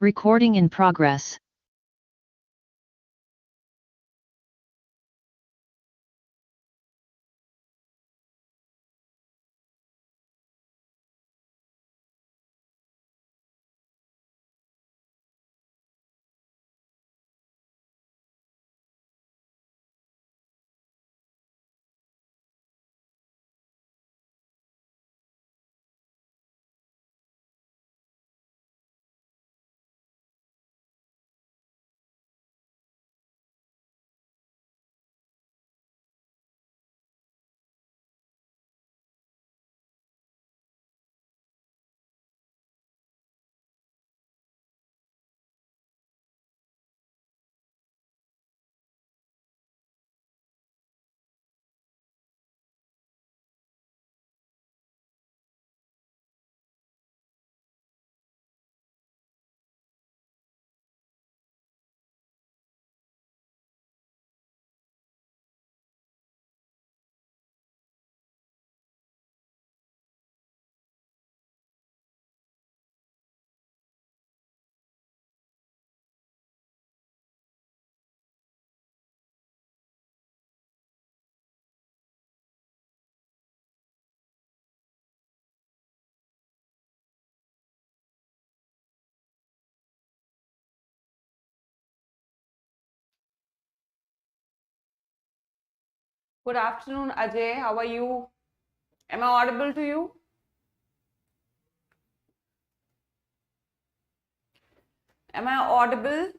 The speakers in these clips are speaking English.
Recording in progress. Good afternoon, Ajay. How are you? Am I audible to you? Am I audible?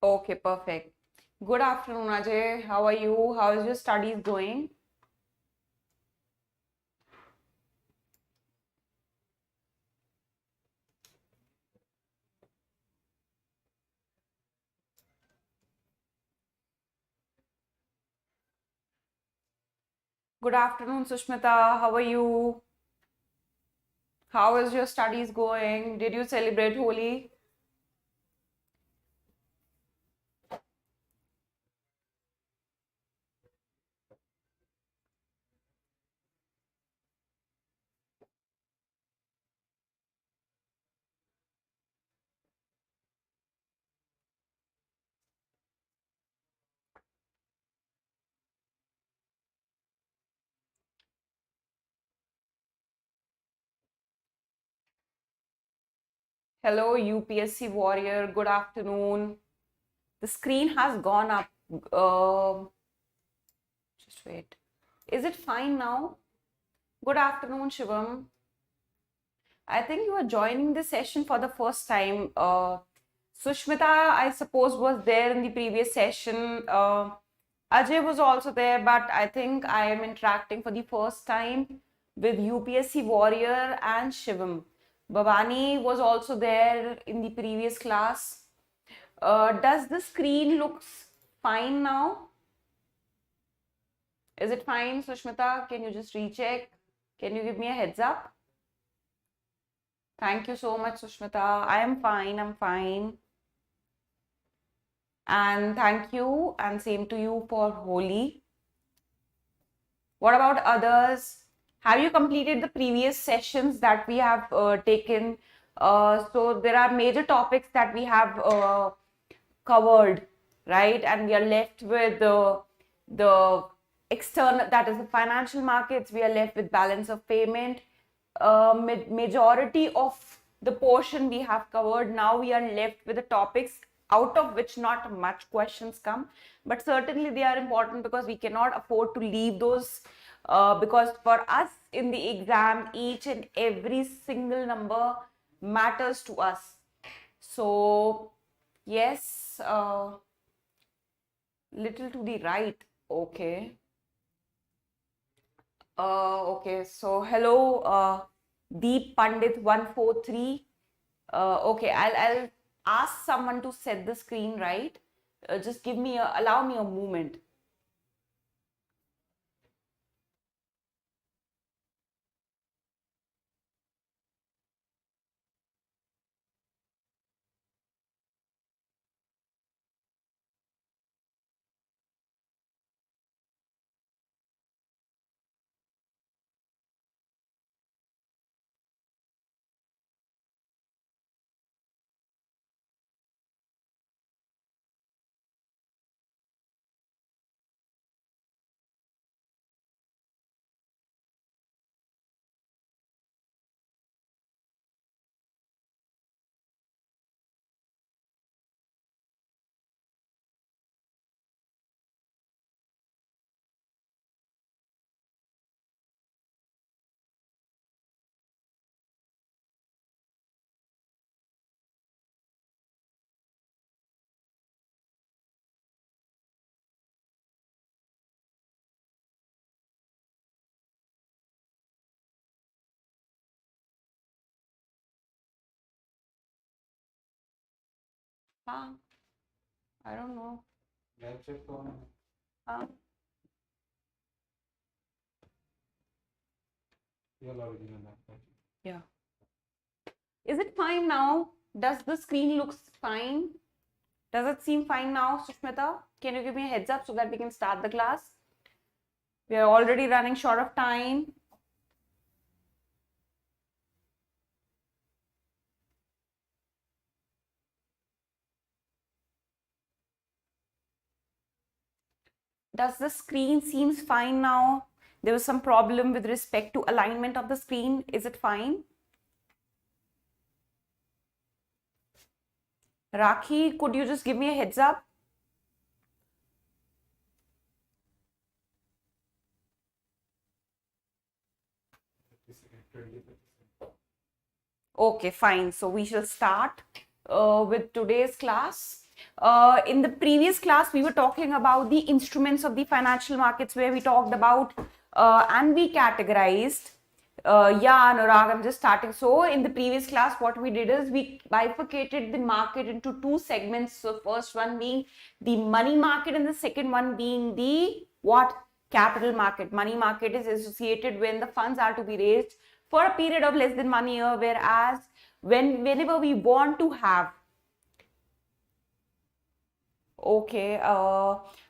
Okay, perfect. Good afternoon, Ajay. How are you? How is your studies going? Good afternoon, Sushmita. How are you? How is your studies going? Did you celebrate Holi? Hello, UPSC warrior. Good afternoon. The screen has gone up. Just wait. Is it fine now? Good afternoon, Shivam. I think you are joining this session for the first time. Sushmita, I suppose, was there in the previous session. Ajay was also there, but I think I am interacting for the first time with UPSC Warrior and Shivam. Bhavani was also there in the previous class. Does the screen looks fine now? Is it fine, Sushmita? Can you just recheck? Can you give me a heads up? Thank you so much, Sushmita. I am fine. I'm fine. And thank you, and same to you for Holi. What about others? Have you completed the previous sessions that we have taken? So there are major topics that we have covered, right? And we are left with the external, that is the financial markets. We are left with balance of payment. Majority of the portion we have covered. Now we are left with the topics out of which not much questions come, but certainly they are important because we cannot afford to leave those, because for us in the exam each and every single number matters to us. So yes, little to the right. Okay. Okay, so hello, Deep Pandit 143. Okay, I'll ask someone to set the screen right. Just allow me a moment. Ah, I don't know. Ah. Yeah. Is it fine now? Does the screen looks fine? Does it seem fine now, Sushmita? Can you give me a heads up so that we can start the class? We are already running short of time. Does the screen seems fine now? There was some problem with respect to alignment of the screen. Is it fine? Rakhi, could you just give me a heads up? Okay, fine. So we shall start with today's class. In the previous class, we were talking about the instruments of the financial markets, where we talked about and we categorized. Yeah, Anurag, I'm just starting. So in the previous class, what we did is we bifurcated the market into two segments. So first one being the money market and the second one being the what? Capital market. Money market is associated when the funds are to be raised for a period of less than 1 year, whereas whenever we want to have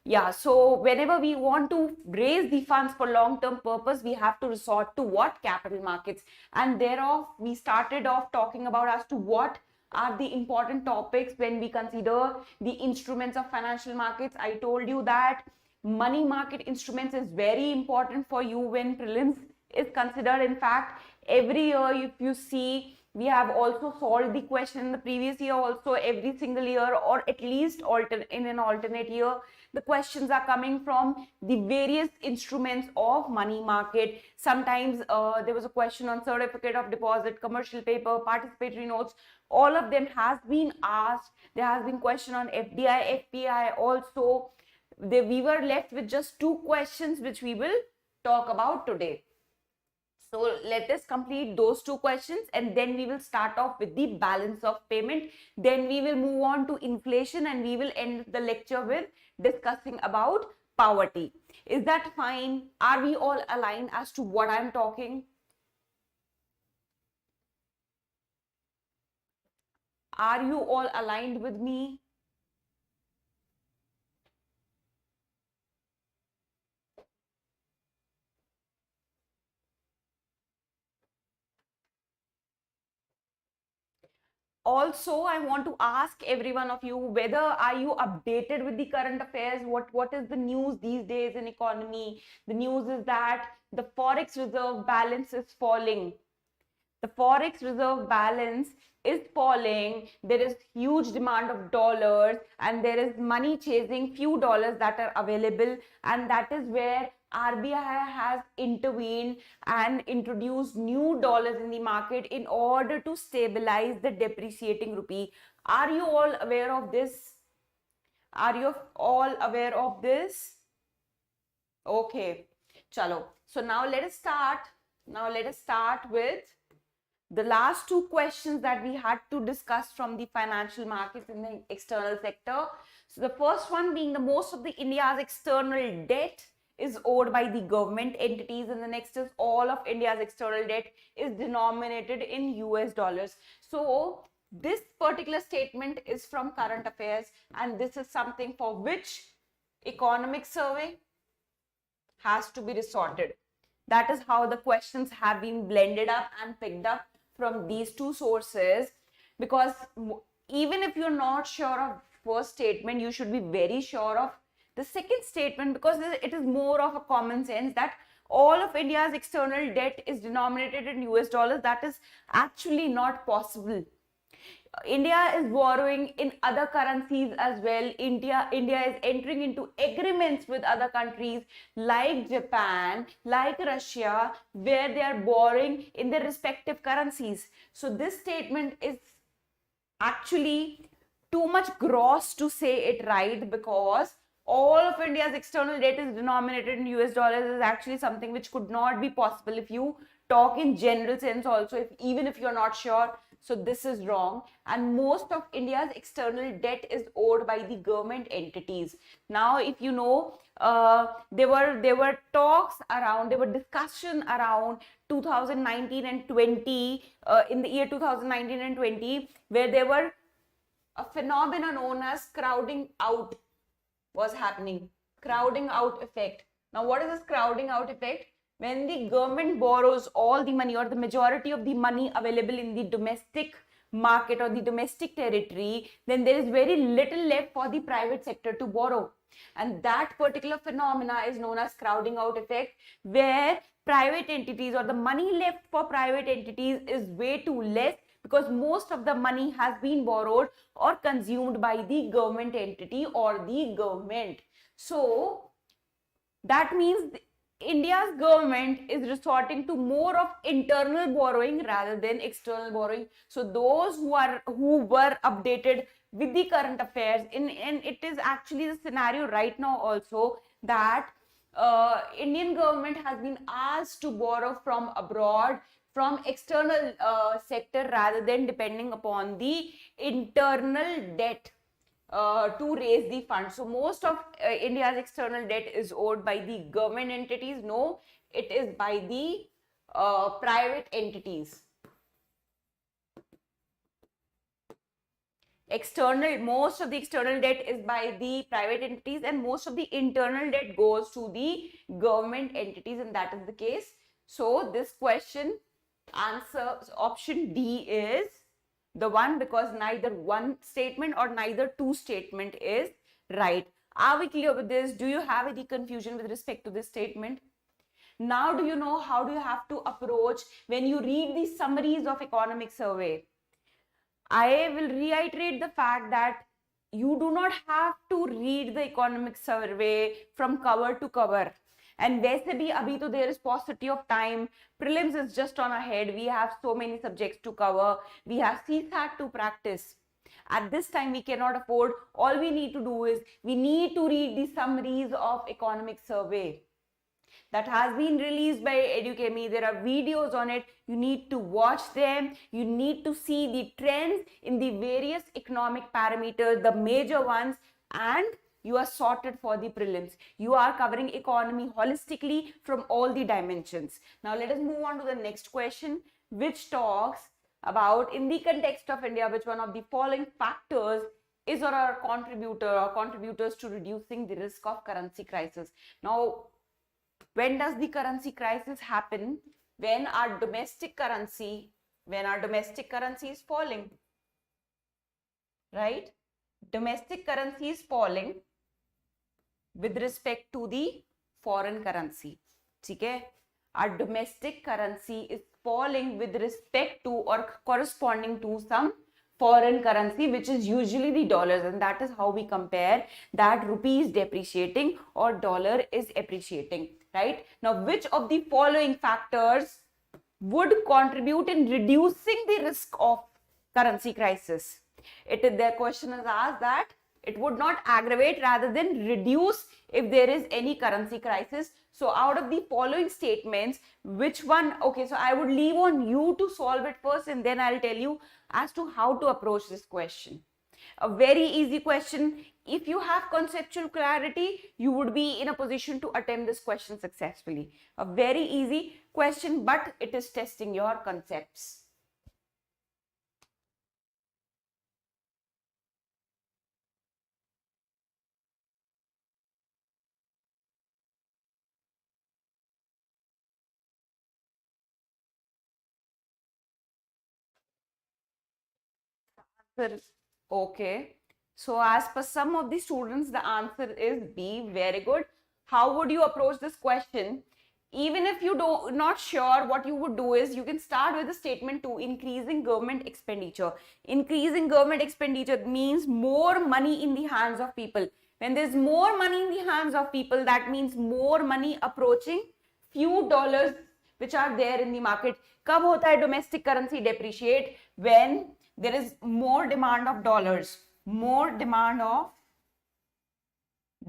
yeah, so whenever we want to raise the funds for long-term purpose, we have to resort to what? Capital markets. And thereof, we started off talking about as to what are the important topics when we consider the instruments of financial markets. I told you that money market instruments is very important for you when prelims is considered. In fact, every year, if you see, we have also solved the question in the previous year also. Every single year, or at least in an alternate year, the questions are coming from the various instruments of money market. Sometimes there was a question on certificate of deposit, commercial paper, participatory notes. All of them has been asked. There has been question on FDI, FPI also. We were left with just two questions which we will talk about today. So let us complete those two questions and then we will start off with the balance of payment. Then we will move on to inflation and we will end the lecture with discussing about poverty. Is that fine? Are we all aligned as to what I'm talking? Are you all aligned with me? Also, I want to ask every one of you, whether are you updated with the current affairs? What is the news these days in economy? The news is that the forex reserve balance is falling. The forex reserve balance is falling. There is huge demand of dollars and there is money chasing few dollars that are available, and that is where RBI has intervened and introduced new dollars in the market in order to stabilize the depreciating rupee. Are you all aware of this? Are you all aware of this? Okay, chalo. So now let us start. Now let us start with the last two questions that we had to discuss from the financial markets in the external sector. So the first one being the most of the India's external debt is owed by the government entities, and the next is all of India's external debt is denominated in US dollars. So this particular statement is from current affairs, and this is something for which economic survey has to be resorted. That is how the questions have been blended up and picked up from these two sources, because even if you're not sure of first statement, you should be very sure of the second statement, because it is more of a common sense that all of India's external debt is denominated in US dollars. That is actually not possible. India is borrowing in other currencies as well. India is entering into agreements with other countries like Japan, like Russia, where they are borrowing in their respective currencies. So this statement is actually too much gross to say it right, because all of India's external debt is denominated in US dollars is actually something which could not be possible if you talk in general sense also, even if you're not sure. So this is wrong, and most of India's external debt is owed by the government entities. Now, if you know, there were talks around, there were discussion around 2019 and 20, in the year 2019 and 20, where there were a phenomenon known as crowding out was happening. Crowding out effect. Now, what is this crowding out effect? When the government borrows all the money or the majority of the money available in the domestic market or the domestic territory, then there is very little left for the private sector to borrow. And that particular phenomena is known as crowding out effect, where private entities or the money left for private entities is way too less, because most of the money has been borrowed or consumed by the government entity or the government. So that means India's government is resorting to more of internal borrowing rather than external borrowing. So those who were updated with the current affairs, and it is actually the scenario right now also that Indian government has been asked to borrow from abroad, from external sector, rather than depending upon the internal debt to raise the funds. So most of India's external debt is owed by the government entities. No, it is by the private entities. Most of the external debt is by the private entities, and most of the internal debt goes to the government entities, and that is the case. So this question answer option D is the one, because neither one statement or neither two statement is right. Are we clear with this? Do you have any confusion with respect to this statement? Now, do you know how do you have to approach when you read the summaries of economic survey? I will reiterate the fact that you do not have to read the economic survey from cover to cover. And वैसे भी अभी तो there is paucity of time. Prelims is just on ahead. We have so many subjects to cover. We have CSAT to practice. At this time, we cannot afford. All we need to do is we need to read the summaries of economic survey that has been released by Edukemy. There are videos on it. You need to watch them. You need to see the trends in the various economic parameters, the major ones, and you are sorted for the prelims. You are covering economy holistically from all the dimensions. Now let us move on to the next question, which talks about, in the context of India, which one of the following factors is or are contributors to reducing the risk of currency crisis. Now, when does the currency crisis happen? When our domestic currency is falling, right? Domestic currency is falling with respect to the foreign currency. Okay? Our domestic currency is falling with respect to or corresponding to some foreign currency, which is usually the dollars, and that is how we compare that rupee is depreciating or dollar is appreciating, right? Now, which of the following factors would contribute in reducing the risk of currency crisis? The question is asked that It would not aggravate rather than reduce if there is any currency crisis. So out of the following statements, which one? Okay, so I would leave on you to solve it first, and then I'll tell you as to how to approach this question. A very easy question. If you have conceptual clarity, you would be in a position to attempt this question successfully. A very easy question, but it is testing your concepts. Okay. So as per some of the students, the answer is B. Very good. How would you approach this question? Even if you don't not sure, what you would do is you can start with the statement 2, increasing government expenditure. Increasing government expenditure means more money in the hands of people. When there's more money in the hands of people, that means more money approaching few dollars which are there in the market. कब होता है domestic currency depreciate? When there is more demand of dollars. More demand of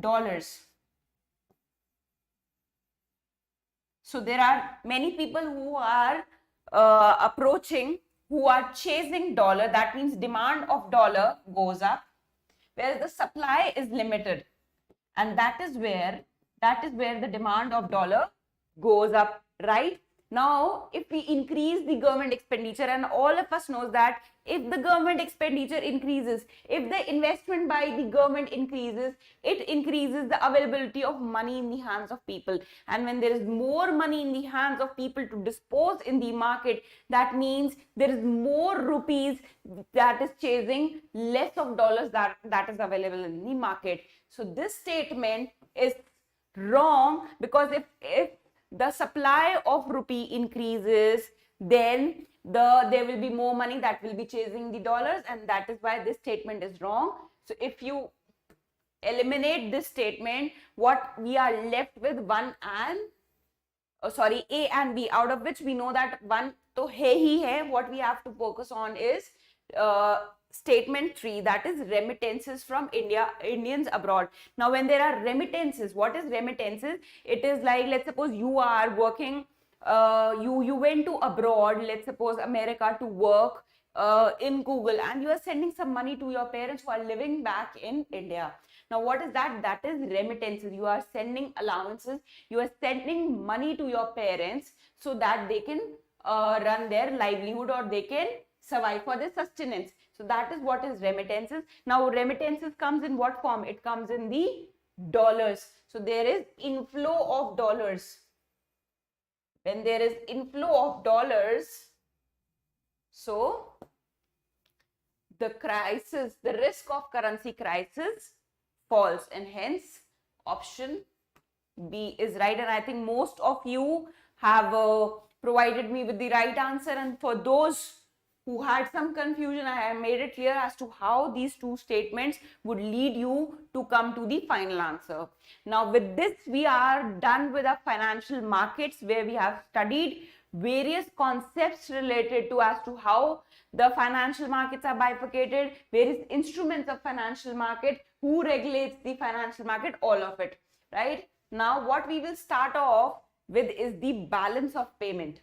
dollars. So there are many people who are approaching, who are chasing dollar. That means demand of dollar goes up, whereas the supply is limited, and that is where the demand of dollar goes up, right? Now, if we increase the government expenditure, and all of us knows that if the government expenditure increases, if the investment by the government increases, it increases the availability of money in the hands of people. And when there is more money in the hands of people to dispose in the market, that means there is more rupees that is chasing less of dollars that is available in the market. So this statement is wrong, because if the supply of rupee increases, then there will be more money that will be chasing the dollars, and that is why this statement is wrong. So if you eliminate this statement, what we are left with A and B, out of which we know that one to hai hi hai. What we have to focus on is statement 3, that is remittances from Indians abroad. Now, when there are remittances, what is remittances? It is like, let's suppose you are working, you went to abroad, let's suppose America, to work in Google, and you are sending some money to your parents who are living back in India. Now, what is that? That is remittances. You are sending allowances, you are sending money to your parents so that they can run their livelihood, or they can survive for their sustenance. So that is what is remittances. Now, remittances comes in what form? It comes in the dollars. So there is inflow of dollars. When there is inflow of dollars, so the crisis, the risk of currency crisis falls, and hence option B is right. And I think most of you have provided me with the right answer, and for those who had some confusion, I have made it clear as to how these two statements would lead you to come to the final answer. Now, with this, we are done with our financial markets, where we have studied various concepts related to as to how the financial markets are bifurcated, various instruments of financial market, who regulates the financial market, all of it, right? Now, what we will start off with is the balance of payment.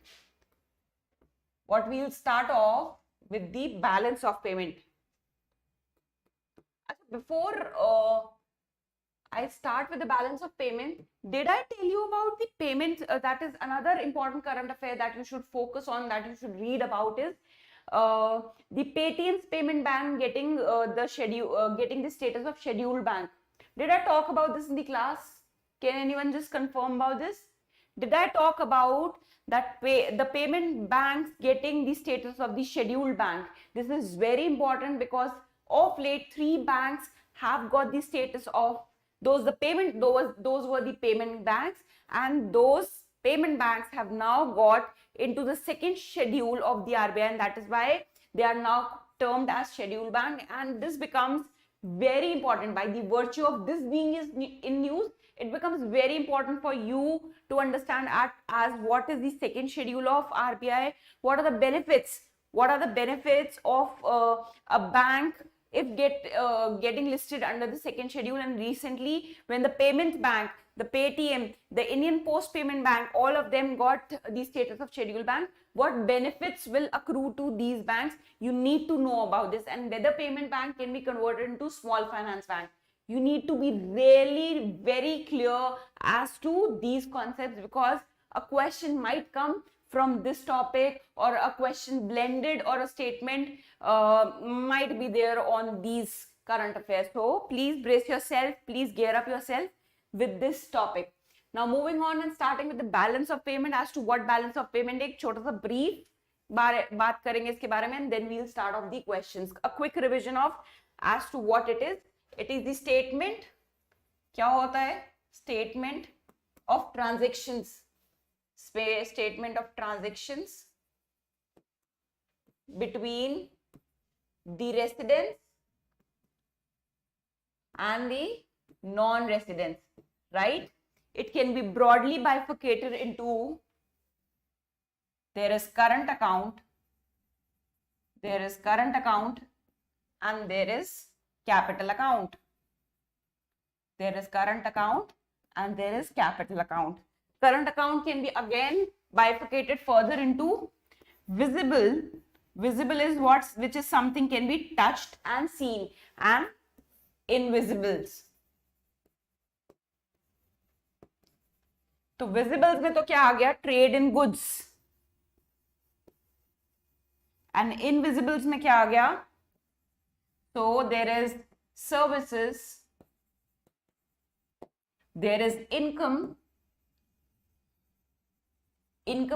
What we will start off with the balance of payment. Before I start with the balance of payment, did I tell you about the payment? That is another important current affair that you should focus on, that you should read about, is the Paytm's payment bank getting getting the status of scheduled bank. Did I talk about this in the class? Can anyone just confirm about this? Did I talk about that the payment banks getting the status of the scheduled bank? This is very important, because of late 3 banks have got the status of those were the payment banks, and those payment banks have now got into the second schedule of the RBI, and that is why they are now termed as scheduled bank. And this becomes very important. By the virtue of this being in news, it becomes very important for you to understand as what is the second schedule of RBI, what are the benefits of a bank getting listed under the second schedule, and recently when the payment bank, the Paytm, the Indian Post Payment Bank, all of them got the status of schedule bank, what benefits will accrue to these banks? You need to know about this, and whether payment bank can be converted into small finance bank. You need to be really very clear as to these concepts, because a question might come from this topic, or a question blended, or a statement might be there on these current affairs. So please brace yourself, please gear up yourself with this topic. Now moving on and starting with the balance of payment. As to what balance of payment, एक छोटा सा brief बात करेंगे इसके बारे में, and then we'll start off the questions. A quick revision of as to what it is. It is the statement. क्या होता है? Statement of transactions. Statement of transactions between the residents and the non-residents, right? It can be broadly bifurcated into, there is current account, and there is capital account. There is current account and there is capital account. Current account can be again bifurcated further into visible. Visible is what, which is something can be touched and seen, and invisibles. तो visibles में तो क्या आ गया? Trade in goods. And invisibles में क्या आ गया? So there is services, there is income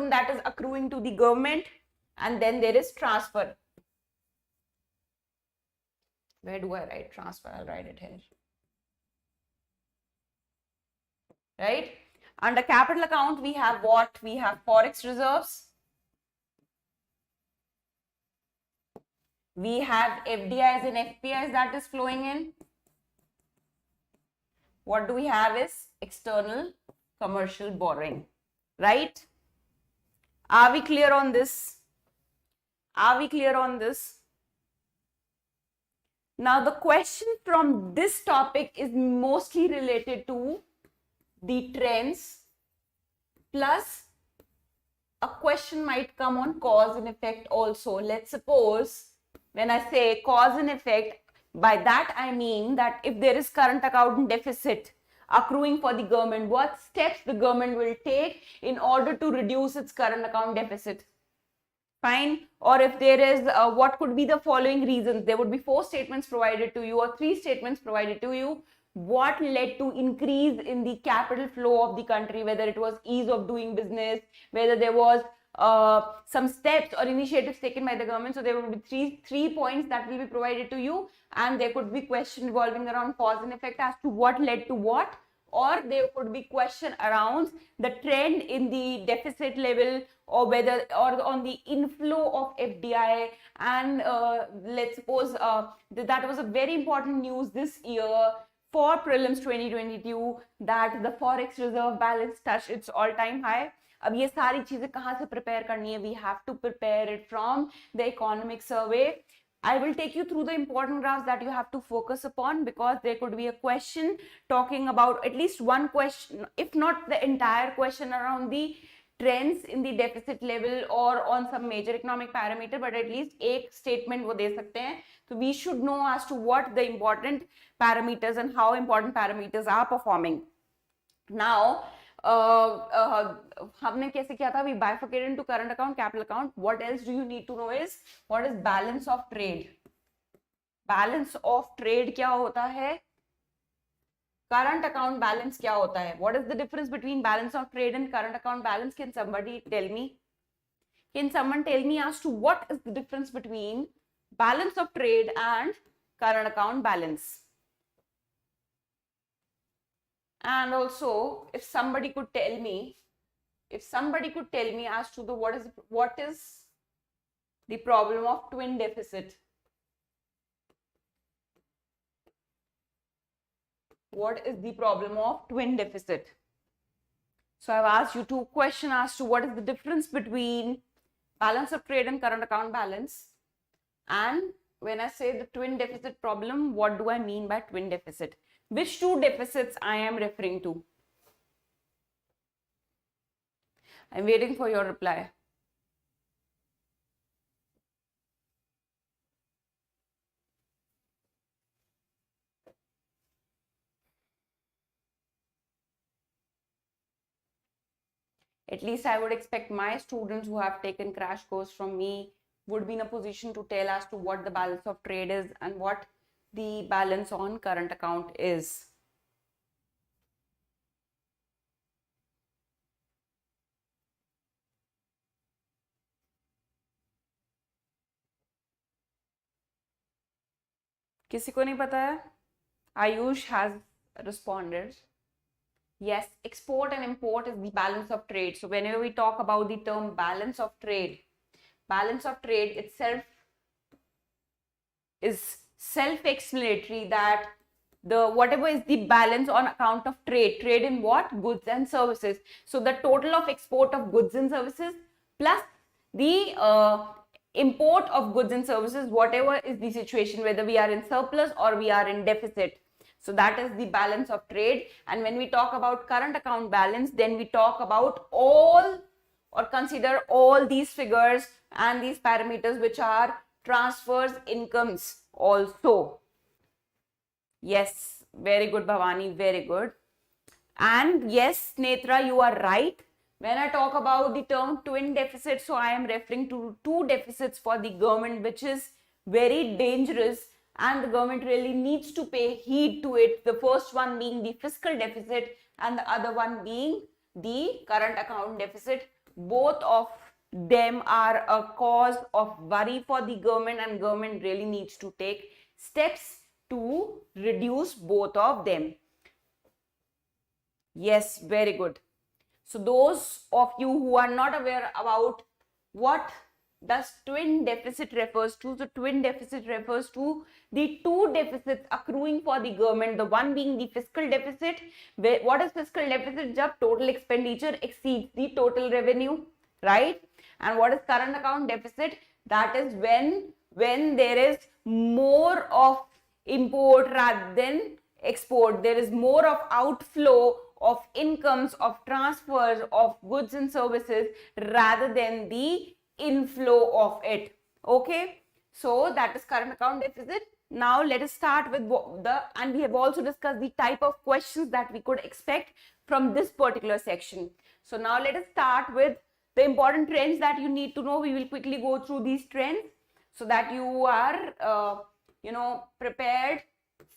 that is accruing to the government, and then there is transfer. Where do I write transfer? I'll write it here. Right? Under capital account, we have what? We have forex reserves. We have FDIs and FPIs that is flowing in. What do we have is external commercial borrowing, right? Are we clear on this? Are we clear on this? Now, the question from this topic is mostly related to the trends, plus a question might come on cause and effect also. Let's suppose when I say cause and effect, by that I mean that if there is current account deficit accruing for the government, what steps the government will take in order to reduce its current account deficit. Fine. Or if there is, what could be the following reasons? There would be 4 statements provided to you, or 3 statements provided to you. What led to increase in the capital flow of the country, whether it was ease of doing business, whether there was some steps or initiatives taken by the government. So there will be three points that will be provided to you, and there could be question revolving around cause and effect as to what led to what, or there could be question around the trend in the deficit level, or whether, or on the inflow of FDI. And let's suppose that was a very important news this year for Prelims 2022, that the forex reserve balance touched its all-time high. अब ये सारी चीजें कहाँ से prepare करनी है? We have to prepare it from the economic survey. I will take you through the important graphs that you have to focus upon, because there could be a question talking about at least one question, if not the entire question, around the trends in the deficit level or on some major economic parameter, but at least एक statement वो दे सकते हैं. So we should know as to what the important parameters and how important parameters are performing. Now, हमने कैसे किया था? We bifurcated into current account, capital account. What else do you need to know is what is balance of trade? Balance of trade क्या होता है? Current account balance क्या होता है? What is the difference between balance of trade and current account balance? Can somebody tell me? Can someone tell me as to what is the difference between balance of trade and current account balance? And also, if somebody could tell me as to the what is the problem of twin deficit? What is the problem of twin deficit? So I've asked you 2 questions as to what is the difference between balance of trade and current account balance, and when I say the twin deficit problem, what do I mean by twin deficit? Which two deficits I am referring to? I'm waiting for your reply. At least I would expect my students who have taken crash course from me would be in a position to tell as to what the balance of trade is and what the balance on current account is. किसी को नहीं पता है? Ayush has responded. Yes, export and import is the balance of trade. So whenever we talk about the term balance of trade itself is self-explanatory, that the whatever is the balance on account of trade in what? Goods and services. So the total of export of goods and services plus the import of goods and services, whatever is the situation, whether we are in surplus or we are in deficit. So that is the balance of trade. And when we talk about current account balance, then we talk about all or consider all these figures and these parameters which are transfers, incomes also. Yes, very good, Bhavani, very good. And yes, Netra, you are right. When I talk about the term twin deficit, so I am referring to two deficits for the government, which is very dangerous and the government really needs to pay heed to it. The first one being the fiscal deficit and the other one being the current account deficit. Both of them are a cause of worry for the government, and government really needs to take steps to reduce both of them. Yes, very good. So those of you who are not aware about what does twin deficit refers to, so twin deficit refers to the two deficits accruing for the government, the one being the fiscal deficit. What is fiscal deficit? Jab total expenditure exceeds the total revenue, right? And what is current account deficit? That is when there is more of import rather than export, there is more of outflow of incomes, of transfers of goods and services rather than the inflow of it. Okay, so that is current account deficit. Now let us start with and we have also discussed the type of questions that we could expect from this particular section. So now let us start with the important trends that you need to know. We will quickly go through these trends so that you are prepared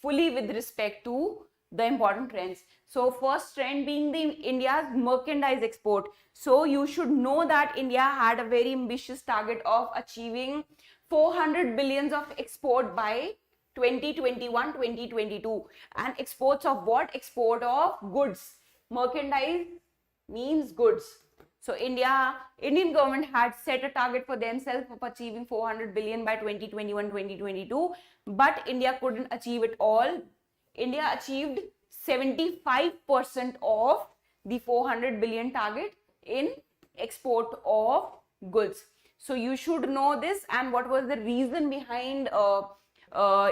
fully with respect to the important trends. So first trend being the India's merchandise export. So you should know that India had a very ambitious target of achieving 400 billions of export by 2021-2022. And exports of what? Export of goods. Merchandise means goods. So Indian government had set a target for themselves of achieving 400 billion by 2021-2022, but India couldn't achieve it all. India achieved 75% of the 400 billion target in export of goods. So you should know this. And what was the reason behind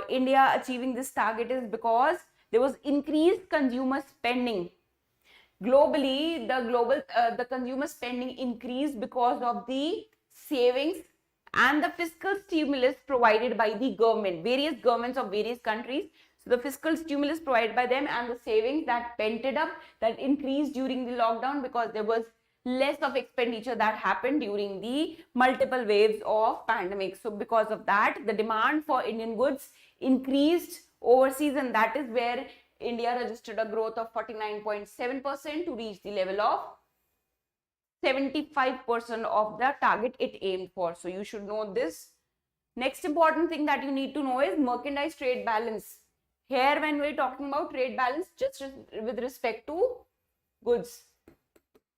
India achieving this target is because there was increased consumer spending. Globally, the consumer spending increased because of the savings and the fiscal stimulus provided by the government, various governments of various countries. So the fiscal stimulus provided by them and the savings that pent it up, that increased during the lockdown because there was less of expenditure that happened during the multiple waves of pandemic. So because of that, the demand for Indian goods increased overseas, and that is where India registered a growth of 49.7% to reach the level of 75% of the target it aimed for. So you should know this. Next important thing that you need to know is merchandise trade balance. Here when we're talking about trade balance, just with respect to goods.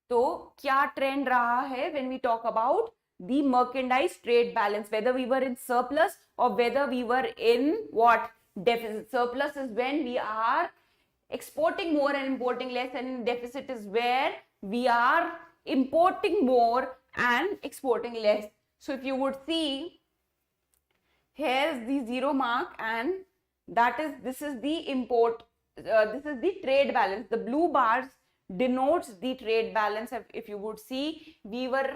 So क्या trend रहा है when we talk about the merchandise trade balance, whether we were in surplus or whether we were in what? Deficit. Surplus is when we are exporting more and importing less, and deficit is where we are importing more and exporting less. So if you would see here's the 0 mark, and this is the import, this is the trade balance. The blue bars denotes the trade balance. If you would see, we were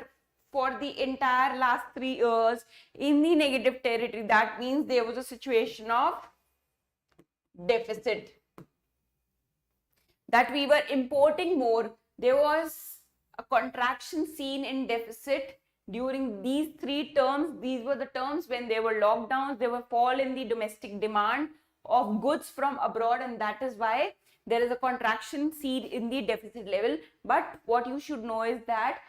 for the entire last 3 years in the negative territory. That means there was a situation of deficit, that we were importing more. There was a contraction seen in deficit during these 3 terms. These were the terms when there were lockdowns, there were fall in the domestic demand of goods from abroad, and that is why there is a contraction seen in the deficit level. But what you should know is that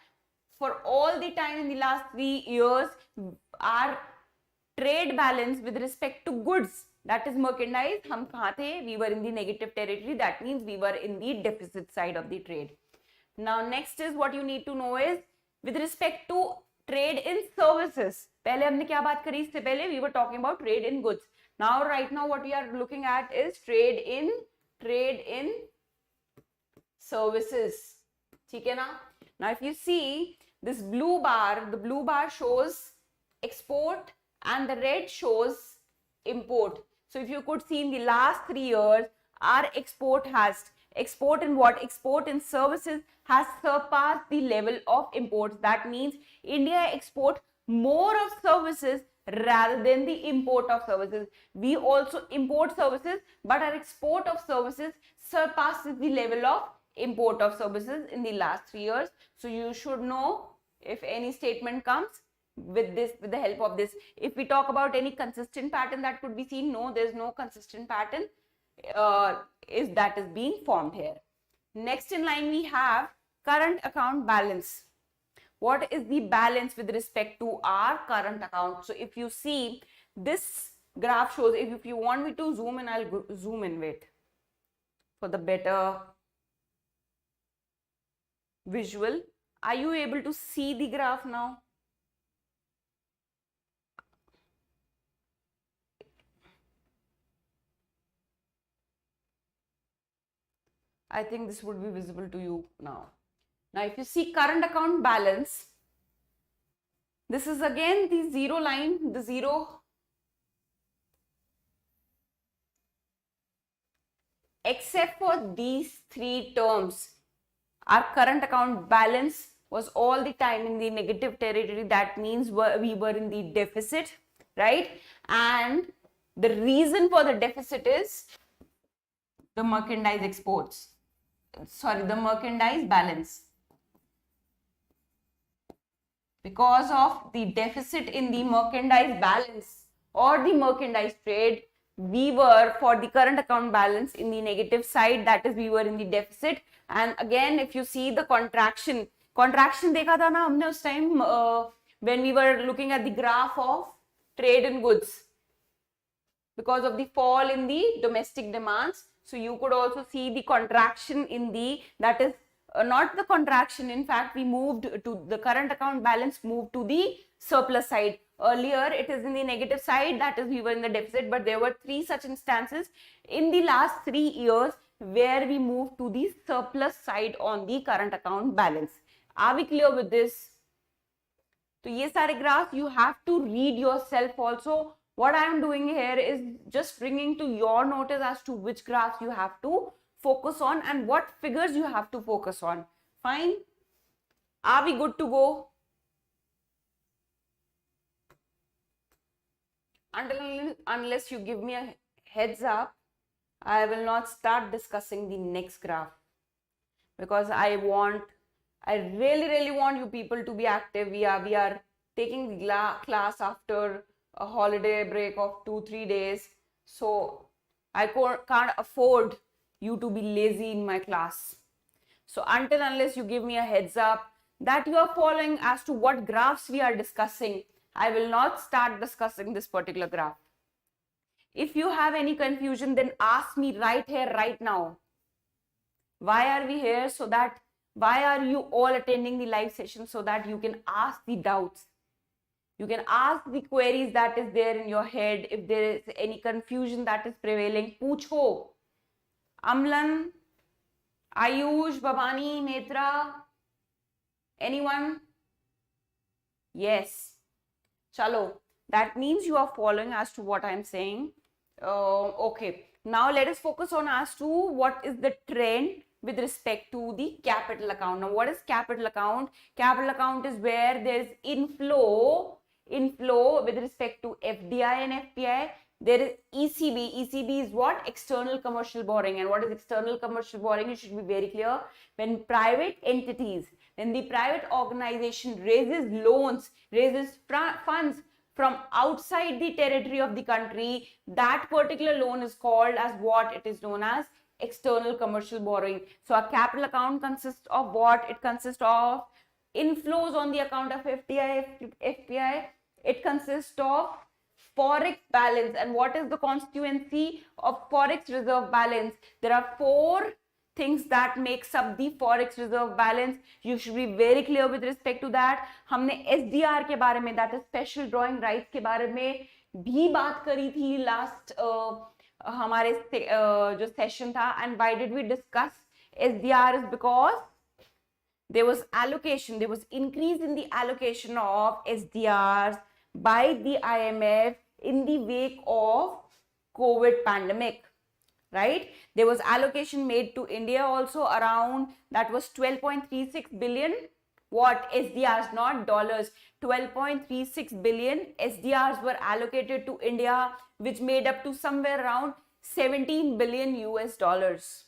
for all the time in the last 3 years, our trade balance with respect to goods, that is merchandise, hum kahan the? We were in the negative territory. That means we were in the deficit side of the trade. Now next is what you need to know is with respect to trade in services. पहले हमने क्या बात करी इससे पहले? We were talking about trade in goods. Now right now what we are looking at is trade in services. ठीक है ना? Now if you see this blue bar, the blue bar shows export and the red shows import. So if you could see in the last 3 years, our export in what? Export in services has surpassed the level of imports. That means India export more of services rather than the import of services. We also import services, but our export of services surpasses the level of import of services in the last 3 years. So you should know if any statement comes with the help of this. If we talk about any consistent pattern that could be seen, no, there's no consistent pattern is being formed here. Next in line we have current account balance. What is the balance with respect to our current account? So if you see, this graph shows, if you want me to zoom in, I'll zoom in, wait, for the better visual. Are you able to see the graph now? I think this would be visible to you now. Now, if you see current account balance, this is again the 0 line, the 0. Except for these 3 terms, our current account balance was all the time in the negative territory. That means we were in the deficit, right? And the reason for the deficit is the merchandise exports. Sorry, the merchandise balance. Because of the deficit in the merchandise balance or the merchandise trade, we were for the current account balance in the negative side. That is, we were in the deficit. And again, if you see the contraction देखा था ना हमने उस time when we were looking at the graph of trade in goods because of the fall in the domestic demands. So you could also see the contraction in the, that is not the contraction, in fact we moved to the current account balance, moved to the surplus side. Earlier it is in the negative side, that is we were in the deficit, but there were 3 such instances in the last 3 years where we moved to the surplus side on the current account balance. Are we clear with this? So ye sare graphs you have to read yourself also. What I am doing here is just bringing to your notice as to which graphs you have to focus on and what figures you have to focus on. Fine? Are we good to go? Unless you give me a heads up, I will not start discussing the next graph because I really want you people to be active. We are taking the class after a holiday break of 2-3 days, so I can't afford you to be lazy in my class. So unless you give me a heads up that you are following as to what graphs we are discussing, I will not start discussing this particular graph. If you have any confusion, then ask me right here, right now. Why are we here? So that, why are you all attending the live session? So that you can ask the doubts. You can ask the queries that is there in your head. If there is any confusion that is prevailing, पूछो. Amlan, Ayush, Babani, Netra, anyone? Yes. Chalo. That means you are following as to what I'm saying. Okay, now let us focus on as to what is the trend with respect to the capital account. Now, what is capital account? Capital account is where there is inflow with respect to FDI and FPI. There is ECB. ECB is what? External commercial borrowing. And what is external commercial borrowing? You should be very clear. When private entities, when the private organization raises loans, raises funds from outside the territory of the country, that particular loan is called as what? It is known as external commercial borrowing. So a capital account consists of what? It consists of inflows on the account of FDI, FPI. It consists of forex balance. And what is the constituency of forex reserve balance? There are 4 things that makes up the forex reserve balance. You should be very clear with respect to that. हमने SDR के बारे में, that is special drawing rights के बारे में भी बात करी थी last हमारे जो session था. And why did we discuss SDR? Is because there was allocation, there was increase in the allocation of SDRs by the IMF in the wake of COVID pandemic. Right? There was allocation made to India also around, that was 12.36 billion. What? SDRs, not dollars. 12.36 billion SDRs were allocated to India, which made up to somewhere around 17 billion US dollars.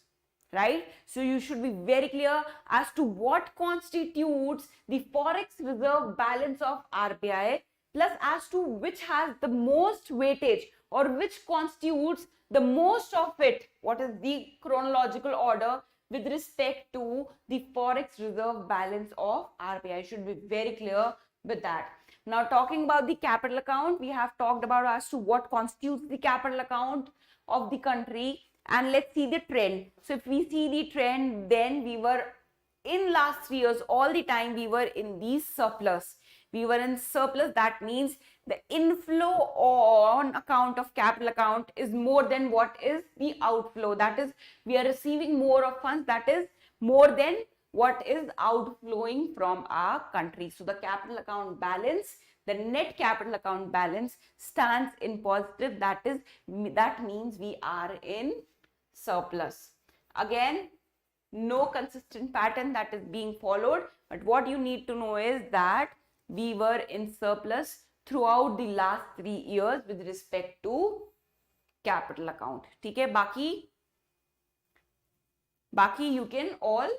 Right? So you should be very clear as to what constitutes the forex reserve balance of RBI, plus as to which has the most weightage or which constitutes the most of it. What is the chronological order with respect to the forex reserve balance of RBI? Should be very clear with that. Now, talking about the capital account, we have talked about as to what constitutes the capital account of the country, and let's see the trend. So if we see the trend, then we were in last 3 years, all the time we were in the surplus. We were in surplus. That means the inflow on account of capital account is more than what is the outflow. That is, we are receiving more of funds, that is more than what is outflowing from our country. So the capital account balance, the net capital account balance stands in positive. That means we are in surplus. Again, no consistent pattern that is being followed, but what you need to know is that we were in surplus throughout the last 3 years with respect to capital account. ठीक है, बाकी you can all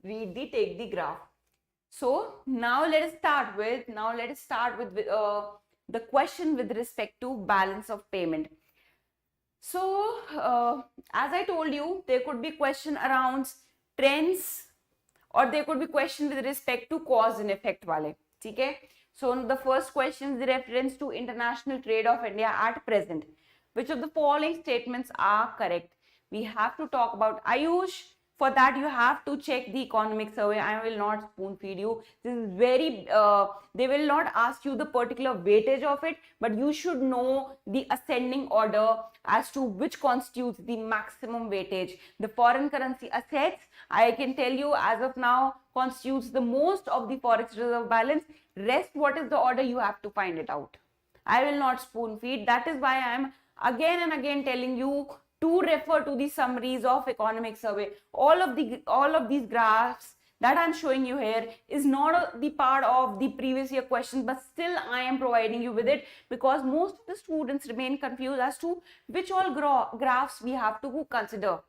read take the graph. So now let us start with the question with respect to balance of payment. So as I told you, there could be question around trends, or there could be question with respect to cause and effect wale. Okay? So the first question is the reference to international trade of India at present. Which of the following statements are correct? We have to talk about Ayush. For that, you have to check the economic survey. I will not spoon feed you. This is very, they will not ask you the particular weightage of it, but you should know the ascending order as to which constitutes the maximum weightage. The foreign currency assets, I can tell you as of now, constitutes the most of the forex reserve balance. Rest, what is the order? You have to find it out. I will not spoon feed. That is why I am again and again telling you to refer to the summaries of economic survey. All of these graphs that I'm showing you here is not the part of the previous year questions, but still I am providing you with it because most of the students remain confused as to which all graphs we have to consider.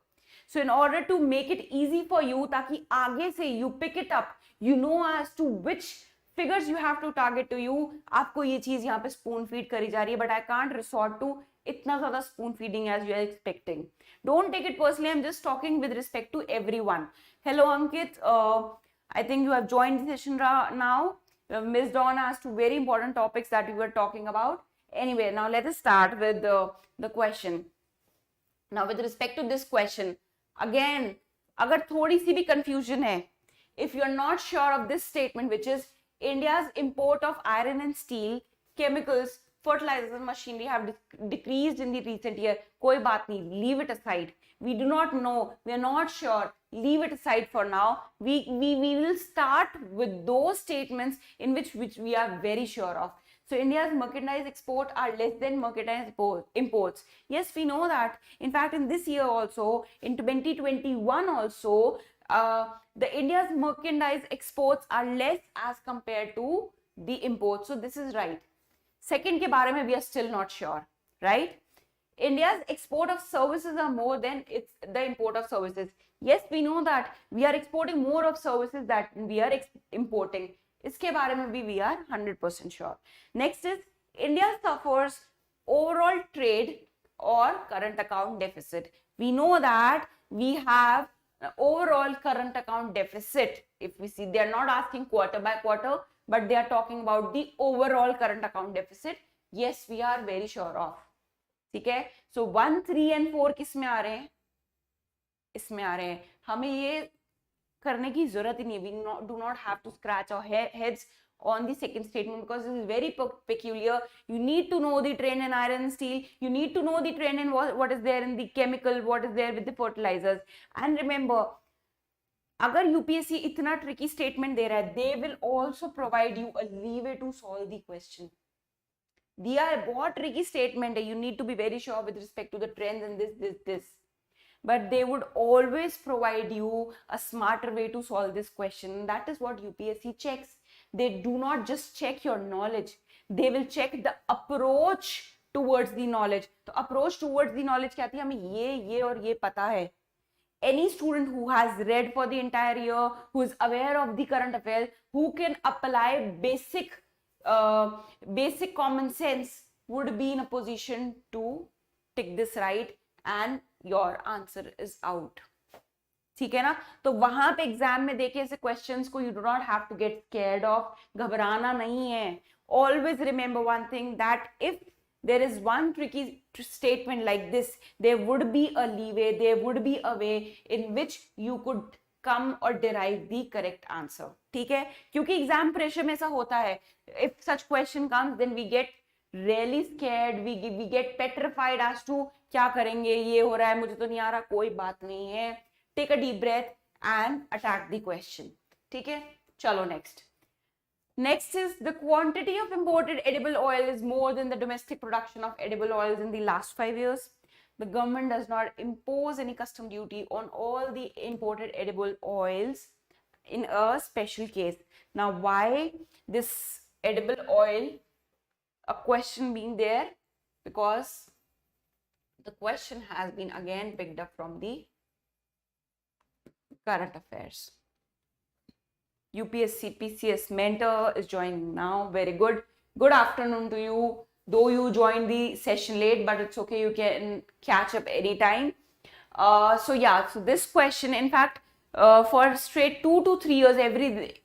So in order to make it easy for you, ताकि आगे से you pick it up, you know as to which figures you have to target to you. आपको ये चीज यहाँ पे spoon feed करी जा रही है, but I can't resort to इतना ज़्यादा spoon feeding as you are expecting. Don't take it personally. I'm just talking with respect to everyone. Hello, Ankit. I think you have joined the session now. You have missed on as to very important topics that we were talking about. Anyway, now let us start with the question. Now, with respect to this question, again, अगर थोड़ी सी भी confusion है, if you are not sure of this statement, which is India's import of iron and steel, chemicals, fertilizers and machinery have decreased in the recent year. कोई बात नहीं, leave it aside. We do not know, we are not sure. Leave it aside for now. We will start with those statements in which we are very sure of. So India's merchandise export are less than merchandise imports. Yes, we know that. In fact, in this year also, in 2021 also, the India's merchandise exports are less as compared to the imports. So this is right. Second के बारे में we are still not sure, right? India's export of services are more than the import of services. Yes, we know that we are exporting more of services that we are importing. इसके बारे में भी we are 100% sure. Next is India suffers overall trade or current account deficit. We know that we have overall current account deficit. If we see, they are not asking quarter by quarter, but they are talking about the overall current account deficit. Yes, we are very sure of. ठीक है, सो 1, 3 and 4 किस में आ रहे हैं? इसमें आ रहे हैं. हमें ये करने की जरूरत ही नहीं है. We do not have to scratch our heads on the second statement because this is very peculiar. You need to know the trend in iron and steel. You need to know the trend in what is there in the chemical, what is there with the fertilizers. And remember, अगर UPSC इतना tricky statement दे रहा है, they will also provide you a leeway to solve the question. दिया है बहुत tricky statement है, you need to be very sure with respect to the trends and this. But they would always provide you a smarter way to solve this question. That is what UPSC checks. They do not just check your knowledge. They will check the approach towards the knowledge. तो approach towards the knowledge क्या थी? हमें ये और ये पता है. Any student who has read for the entire year, who is aware of the current affairs, who can apply basic common sense would be in a position to tick this right and your answer is out. ठीक है ना? तो वहां पे exam में देखे ऐसे questions को you do not have to get scared of. घबराना नहीं है. Always remember one thing, that if there is one tricky statement like this, there would be a leeway, there would be a way in which you could come or derive the correct answer. ठीक है? क्योंकि exam pressure में ऐसा होता है. If such question comes, then we get really scared, we get petrified as to क्या करेंगे, ये हो रहा है, मुझे तो नहीं आ रहा, कोई बात नहीं है. Take a deep breath and attack the question. ठीक है? चलो next. Next is the quantity of imported edible oil is more than the domestic production of edible oils in the last 5 years. The government does not impose any custom duty on all the imported edible oils in a special case. Now, why this edible oil? A question being there because the question has been again picked up from the current affairs. UPSC PCS mentor is joining now. Very good. Good afternoon to you. Though you joined the session late, but it's okay. You can catch up anytime. So this question, in fact, for straight 2 to 3 years,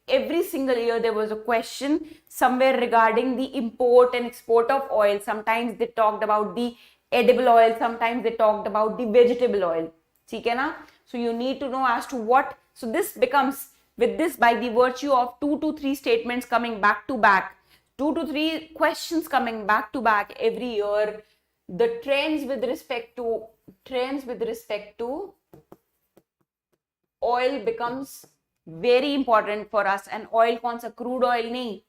every single year there was a question somewhere regarding the import and export of oil. Sometimes they talked about the edible oil. Sometimes they talked about the vegetable oil. ठीक है ना? So you need to know as to what. So this becomes, with this, by the virtue of 2 to 3 statements coming back to back, 2 to 3 questions coming back to back every year, the trends with respect to oil becomes very important for us. And oil कौन सा? Crude oil नहीं,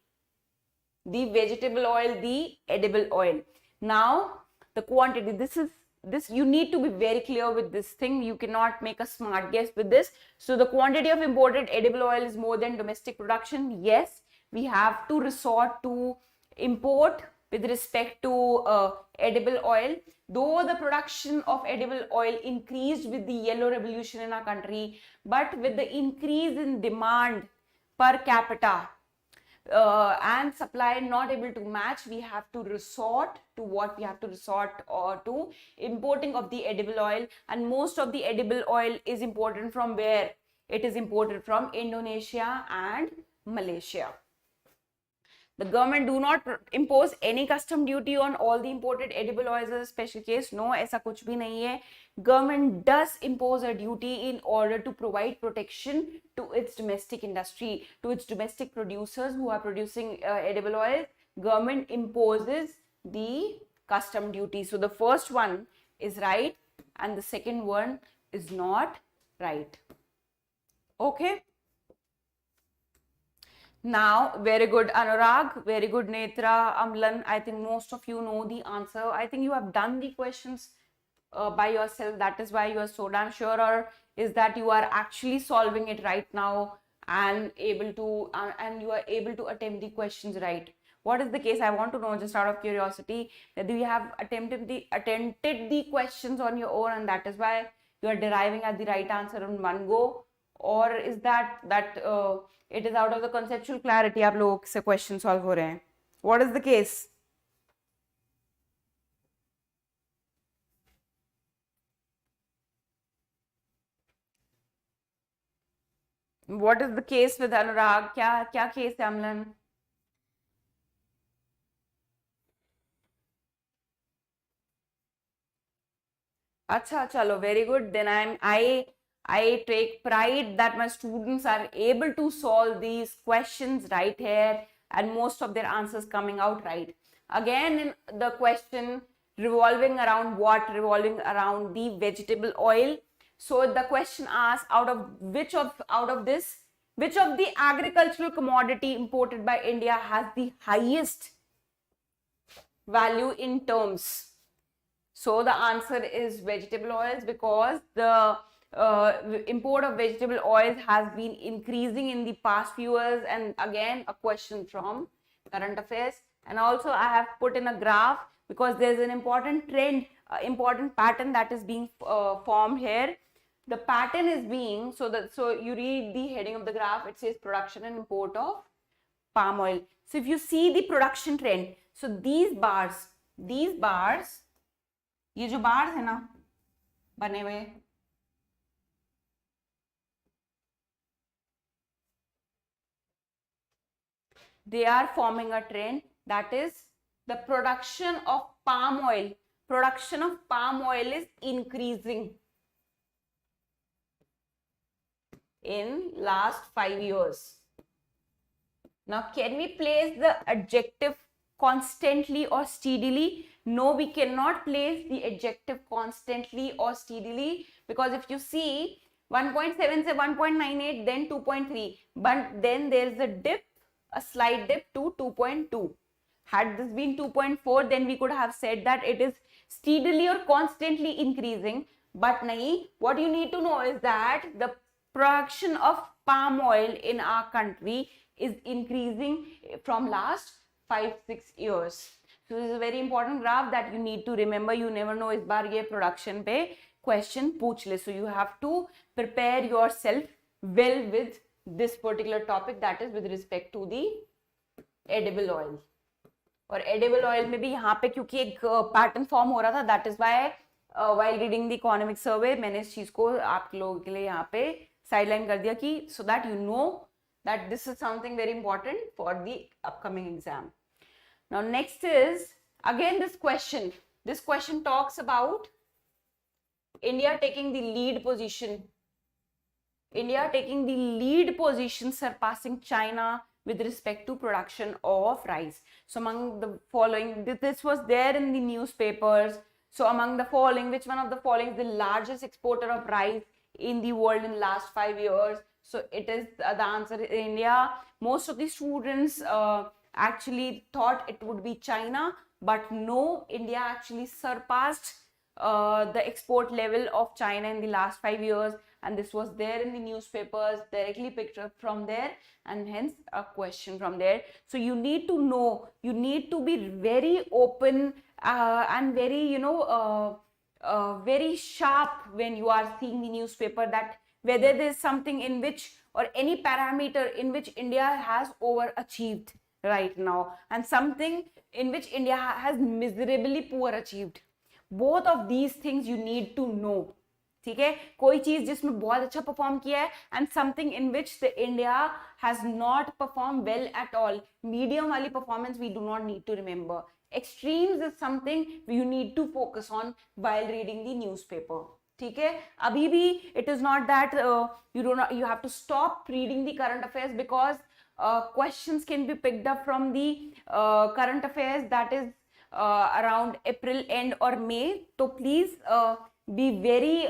the vegetable oil, the edible oil. Now the quantity, this you need to be very clear with this thing. You cannot make a smart guess with this. So the quantity of imported edible oil is more than domestic production. Yes, we have to resort to import with respect to edible oil. Though the production of edible oil increased with the yellow revolution in our country, but with the increase in demand per capita and supply not able to match, we have to resort to what? We have to resort to importing of the edible oil. And most of the edible oil is imported from where? It is imported from Indonesia and Malaysia. The government do not impose any custom duty on all the imported edible oils as a special case. No, ऐसा कुछ भी नहीं है. Government does impose a duty in order to provide protection to its domestic industry, to its domestic producers who are producing edible oil. Government imposes the custom duty. So the first one is right and the second one is not right. Okay. Now, very good Anurag, very good Netra, Amlan. I think most of you know the answer. I think you have done the questions by yourself. That is why you are so damn sure, or is that you are actually solving it right now and able to and you are able to attempt the questions right. What is the case? I want to know, just out of curiosity, whether you have attempted the questions on your own and that is why you are deriving at the right answer in one go, or is that it is out of the conceptual clarity आप लोगों से question solve हो रहे हैं. What is the case? What is the case with Anurag? क्या case है अमलन? अच्छा, चलो, very good. Then I take pride that my students are able to solve these questions right here and most of their answers coming out right. Again, in the question revolving around what? Revolving around the vegetable oil. So the question asks, which of the agricultural commodity imported by India has the highest value in terms? So the answer is vegetable oils, because the import of vegetable oils has been increasing in the past few years. And again, a question from current affairs. And also I have put in a graph because there's an important trend, important pattern that is being formed here. The pattern is being, so you read the heading of the graph, it says production and import of palm oil. So if you see the production trend, so these bars, ये जो bars है ना बने हुए, they are forming a trend, that is the production of palm oil. Production of palm oil is increasing in last 5 years. Now, can we place the adjective constantly or steadily? No, we cannot place the adjective constantly or steadily, because if you see 1.7 say 1.98, then 2.3, but then there is a dip, a slight dip to 2.2. Had this been 2.4, then we could have said that it is steadily or constantly increasing. But nahi, what you need to know is that the production of palm oil in our country is increasing from last 5-6 years. So this is a very important graph that you need to remember. You never know, इस बार ये production पे question पूछ ले. So you have to prepare yourself well with this particular topic, that is with respect to the edible oil. और edible oil में भी यहाँ पे क्योंकि एक pattern form हो रहा था, that is why while reading the economic survey मैंने इस चीज को आप लोगों के लिए यहाँ पे sideline कर दिया कि so that you know that this is something very important for the upcoming exam. Now next is again this question. This question talks about India taking the lead position. India taking the lead position, surpassing China with respect to production of rice. So among the following, this was there in the newspapers. So among the following, which one of the following is the largest exporter of rice in the world in last 5 years? So it is the answer is India. Most of the students actually thought it would be China, but no, India actually surpassed the export level of China in the last 5 years, and this was there in the newspapers, directly picked up from there, and hence a question from there. So you need to know, you need to be very open and very very sharp when you are seeing the newspaper, that whether there is something in which or any parameter in which India has overachieved right now and something in which India has miserably poor achieved. Both of these things you need to know. ठीक है, कोई चीज जिसमें बहुत अच्छा perform किया है and something in which the India has not performed well at all. Medium वाली performance we do not need to remember. Extremes is something you need to focus on while reading the newspaper. ठीक है, अभी भी it is not that you have to stop reading the current affairs, because questions can be picked up from the current affairs that is around April end or May. So please be very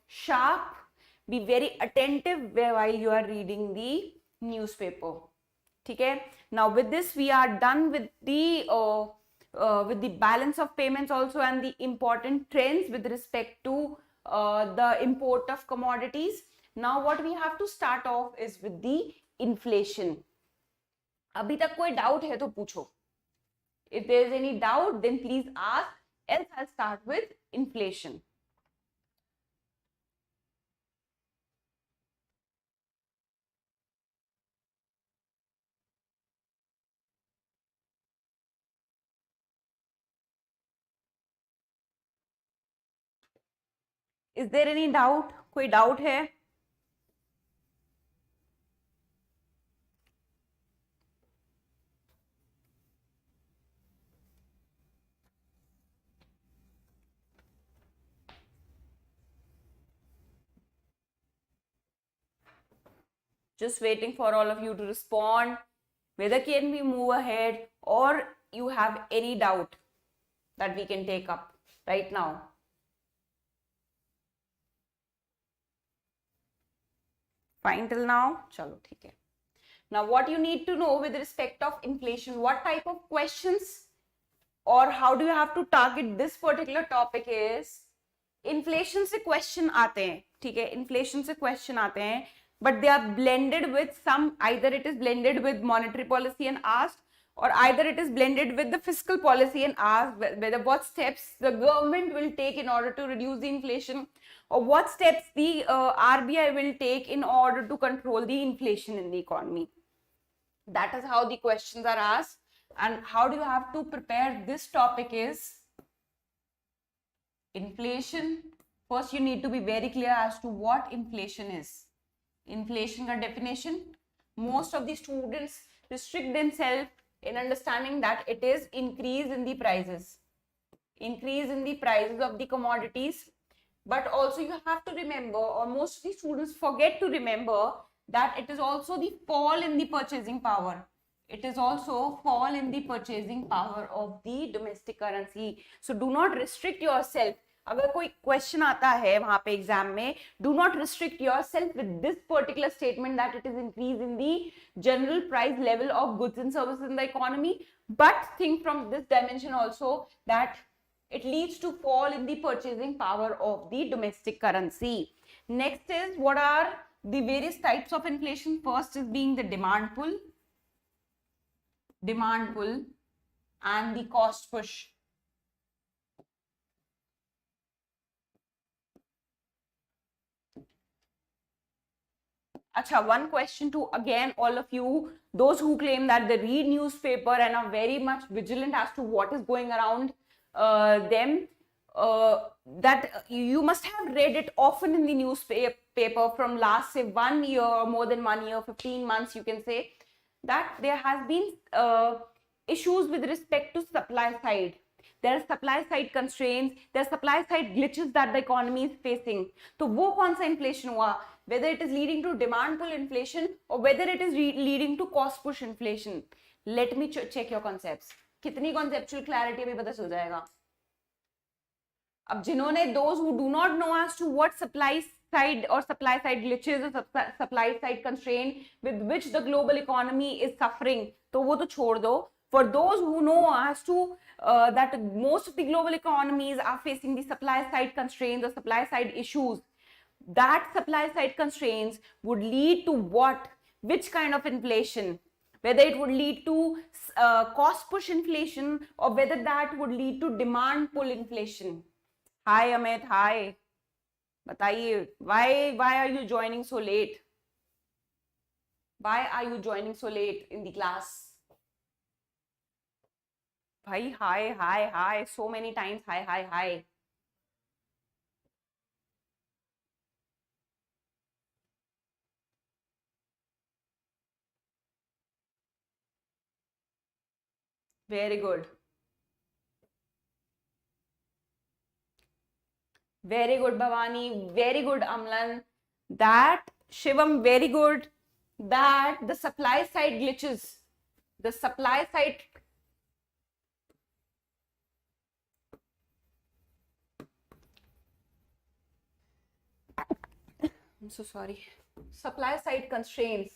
sharp, be very attentive while you are reading the newspaper. ठीक है. Now with this we are done with the balance of payments also and the important trends with respect to the import of commodities. Now what we have to start off is with the inflation. अभी तक कोई doubt है तो पूछो. If there is any doubt then please ask, else I'll start with inflation. Is there any doubt? कोई doubt है? Just waiting for all of you to respond. Whether can we move ahead or you have any doubt that we can take up right now? Fine till now? Chalo, theek hai. Now what you need to know with respect of inflation, what type of questions or how do you have to target this particular topic is, inflation से question आते हैं, ठीक है, inflation से question आते हैं, but they are blended with some, either it is blended with monetary policy and asked, or either it is blended with the fiscal policy and asked whether what steps the government will take in order to reduce the inflation, or what steps the RBI will take in order to control the inflation in the economy. That is how the questions are asked. And how do you have to prepare this topic is inflation. First you need to be very clear as to what inflation is. Inflation ka definition, most of the students restrict themselves in understanding that it is increase in the prices of the commodities, but also you have to remember, or most of the students forget to remember, that it is also the fall in the purchasing power. It is also fall in the purchasing power of the domestic currency. So do not restrict yourself. अगर कोई question आता है वहां पे exam में, do not restrict yourself with this particular statement that it is increase in the general price level of goods and services in the economy, but think from this dimension also that it leads to fall in the purchasing power of the domestic currency. Next is, what are the various types of inflation? First is being the demand pull and the cost push. Acha, one question to again all of you, those who claim that they read newspaper and are very much vigilant as to what is going around them, that you must have read it often in the newspaper from last, say, 1 year or more than 1 year, 15 months, you can say, that there has been issues with respect to supply side. There are supply side constraints, there are supply side glitches that the economy is facing. So वो कौन सा inflation हुआ? Whether it is leading to demand pull inflation or whether it is leading to cost push inflation. Let me check your concepts. कितनी conceptual clarity अभी पता चल जाएगा. अब जिन्होंने, those who do not know as to what supply side or supply side glitches or supply side constraint with which the global economy is suffering, तो वो तो छोड़ दो. For those who know as to that most of the global economies are facing the supply side constraints or supply side issues, that supply side constraints would lead to what? Which kind of inflation? Whether it would lead to cost push inflation or whether that would lead to demand pull inflation. Hi Amit, hi. Bataiye, why are you joining so late? Why are you joining so late in the class? Bhai, hi, so many times, hi. Very good. Very good, Bhavani. Very good, Amlan. That, Shivam, very good. That the supply side glitches, the supply side. I'm so sorry. Supply side constraints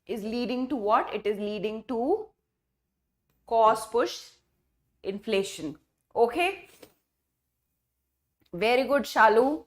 is leading to what? It is leading to cost push inflation. Okay. Very good, Shalu.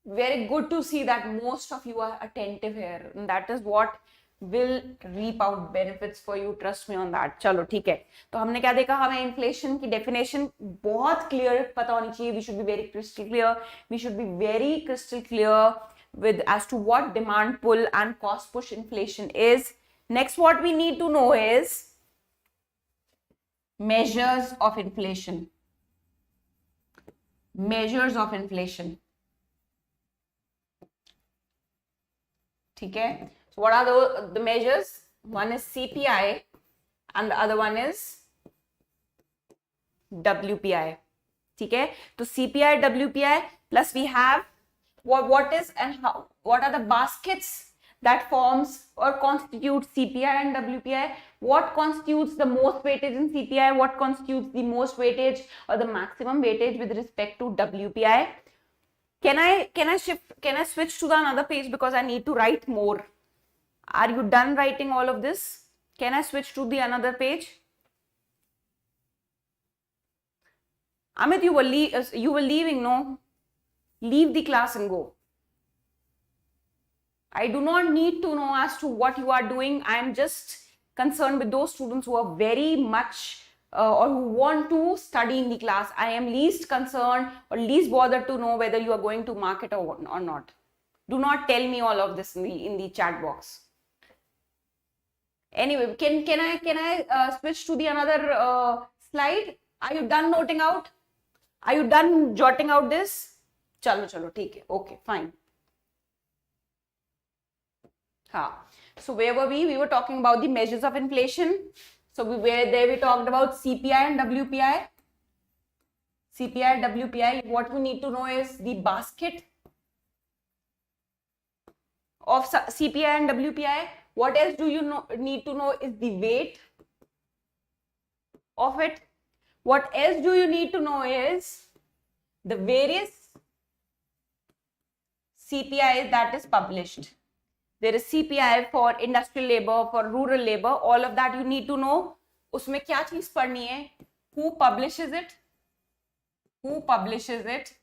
Very good to see that most of you are attentive here. And that is what will reap out benefits for you. Trust me on that. चलो ठीक है. तो हमने क्या देखा? हमें inflation की definition बहुत clear पता होनी चाहिए. We should be very crystal clear. We should be very crystal clear with as to what demand pull and cost push inflation is. Next, what we need to know is measures of inflation. Measures of inflation. Okay. So what are the measures? One is CPI and the other one is WPI. Okay. So CPI, WPI plus we have what is and how, what are the baskets that forms or constitutes CPI and WPI? What constitutes the most weightage in CPI? What constitutes the most weightage or the maximum weightage with respect to WPI? Can I switch to the another page because I need to write more? Are you done writing all of this? Can I switch to the another page? Amit, you were leaving, no? Leave the class and go. I do not need to know as to what you are doing. I am just concerned with those students who are very much or who want to study in the class. I am least concerned or least bothered to know whether you are going to mark it or not. Do not tell me all of this in the chat box. Anyway, can I switch to the another slide? Are you done noting out? Are you done jotting out this? Chalo, theek hai. Okay, fine. So where were we? We were talking about the measures of inflation. So we talked about CPI and WPI. CPI and WPI. What we need to know is the basket of CPI and WPI. What else do you need to know is the weight of it. What else do you need to know is the various CPI that is published. There is CPI for industrial labor, for rural labor, all of that you need to know. उसमें क्या चीज पढ़नी है? Who publishes it? Who publishes it?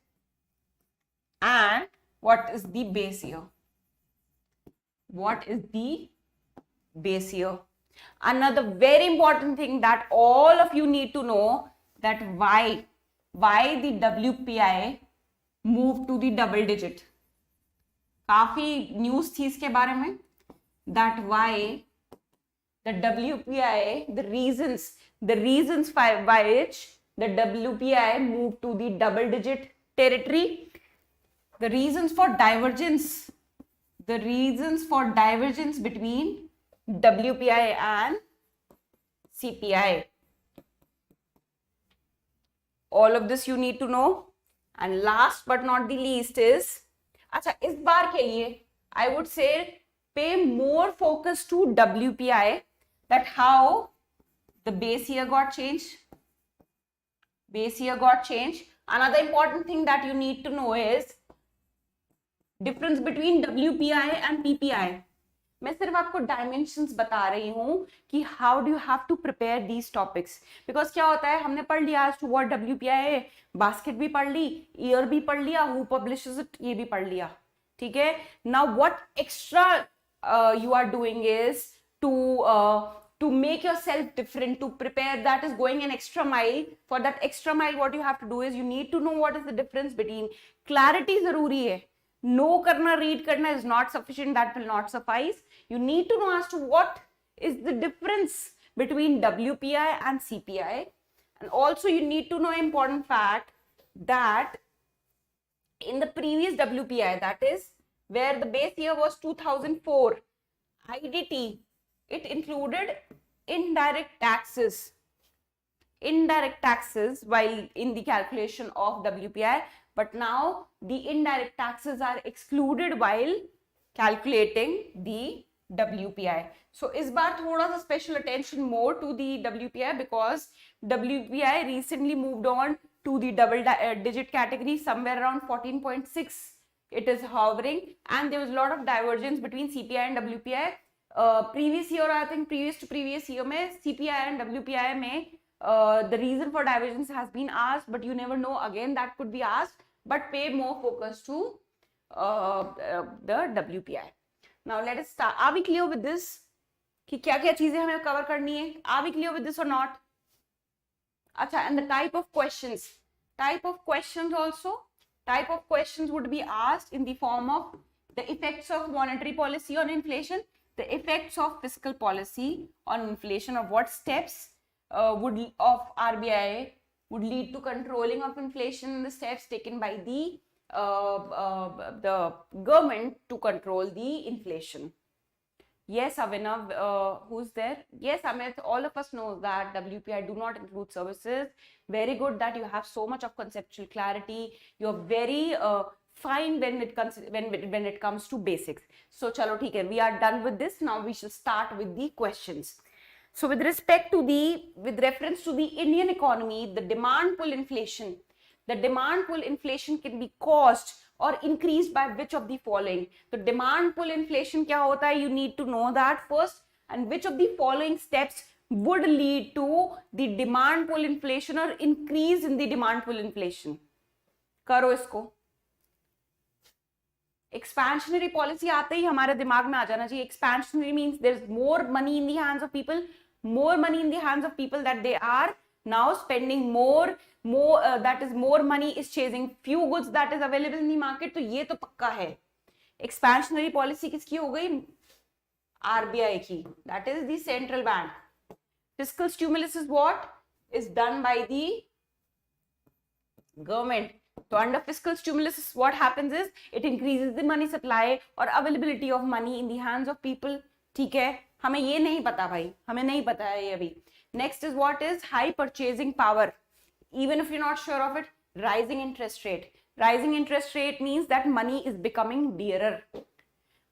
And what is the base year? What is the base year? Another very important thing that all of you need to know, that why the WPI moved to the double digit. काफी news थी इसके बारे में, that why the WPI, the reasons by which the WPI moved to the double digit territory, the reasons for divergence between WPI and CPI. All of this you need to know. And last but not the least is, अच्छा इस बार के लिए I would say pay more focus to WPI, that how the base year got changed. Another important thing that you need to know is difference between WPI and PPI. मैं सिर्फ आपको dimensions बता रही हूँ कि how do you have to prepare these topics, because क्या होता है, हमने पढ़ लिया आज टू व्हाट WPI है, बास्केट भी पढ़ ली, ईयर भी पढ़ लिया, हु पब्लिशेस इट ये भी पढ़ लिया, ठीक है. Now what extra you are doing is to make yourself different, to prepare, that is going an extra mile. For that extra mile what you have to do is you need to know what is the difference between, clarity zaruri hai, know karna, read karna is not sufficient, that will not suffice. You need to know as to what is the difference between WPI and CPI. And also you need to know important fact that in the previous WPI, that is where the base year was 2004, IDT, it included indirect taxes while in the calculation of WPI, but now the indirect taxes are excluded while calculating the WPI. So इस बार थोड़ा सा special attention more to the WPI, because WPI recently moved on to the double digit category, somewhere around 14.6 it is hovering, and there was a lot of divergence between CPI and WPI. previous year, I think previous to previous year में CPI and WPI में the reason for divergence has been asked, but you never know, again that could be asked, but pay more focus to the WPI. Now let us start. Are we clear with this कि क्या क्या चीजें हमें cover करनी है? Are we clear with this or not? अच्छा, and the type of questions also, type of questions would be asked in the form of the effects of monetary policy on inflation, the effects of fiscal policy on inflation, of what steps of RBI would lead to controlling of inflation, the steps taken by the government to control the inflation. Yes, Avinav, who's there? Yes, Amit, all of us know that WPI do not include services. Very good that you have so much of conceptual clarity. You're very fine when it comes to basics. So, chalo, theek hai, we are done with this. Now we shall start with the questions. So, with reference to the Indian economy, the demand pull inflation can be caused or increased by which of the following? So demand pull inflation kya hota hai? You need to know that first, and which of the following steps would lead to the demand pull inflation or increase in the demand pull inflation? Karo isko. Expansionary policy aate hi hamare dimag mein aa jana chahiye. Expansionary means there's more money in the hands of people, that they are now spending more, that is more money is chasing few goods that is available in the market. तो ये तो पक्का है. Expansionary policy किसकी हो गई? RBI की, that is the central bank. Fiscal stimulus is what? Is done by the government. So under fiscal stimulus, what happens is it increases the money supply or availability of money in the hands of people. ठीक है, हमें ये नहीं पता भाई, हमें नहीं पता है ये अभी. Next is what is high purchasing power. Even if you're not sure of it, rising interest rate. Rising interest rate means that money is becoming dearer.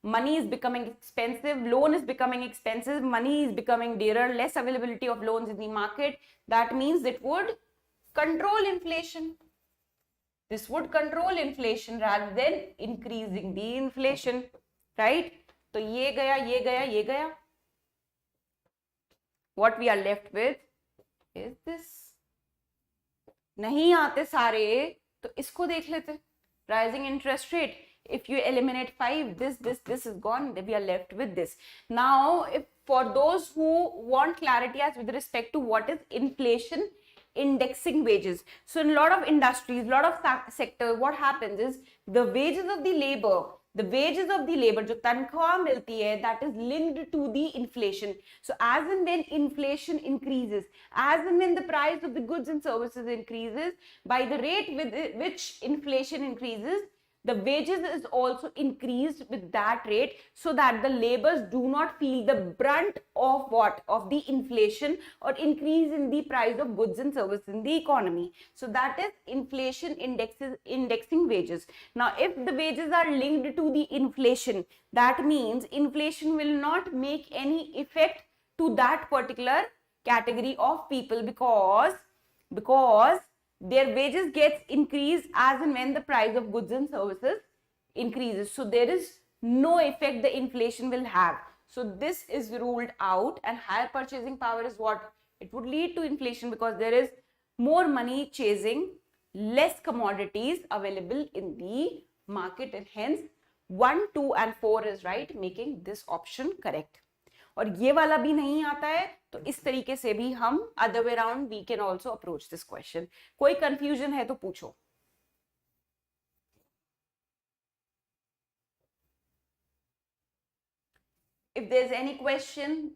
Money is becoming expensive, loan is becoming expensive, money is becoming dearer, less availability of loans in the market. That means it would control inflation. This would control inflation rather than increasing the inflation, right? So ye gaya, ye gaya, ye gaya. What we are left with is this. नहीं आते सारे तो इसको देख लेते. Rising interest rate. If you eliminate 5, this is gone. Then we are left with this. Now, if for those who want clarity as with respect to what is inflation indexing wages. So in a lot of industries, lot of sectors, what happens is the wages of the labor जो तनख्वाह मिलती है, that is linked to the inflation. So as and when inflation increases, as and when the price of the goods and services increases, by the rate with which inflation increases, the wages is also increased with that rate, so that the laborers do not feel the brunt of what? Of the inflation or increase in the price of goods and services in the economy. So that is inflation indexing wages. Now, if the wages are linked to the inflation, that means inflation will not make any effect to that particular category of people, because their wages gets increased as and when the price of goods and services increases. So there is no effect the inflation will have. So this is ruled out, and higher purchasing power is what? It would lead to inflation because there is more money chasing less commodities available in the market, and hence 1, 2 and 4 is right, making this option correct. और ये वाला भी नहीं आता है तो इस तरीके से भी हम other way around we can also approach this question. कोई confusion है तो पूछो. If there's any question,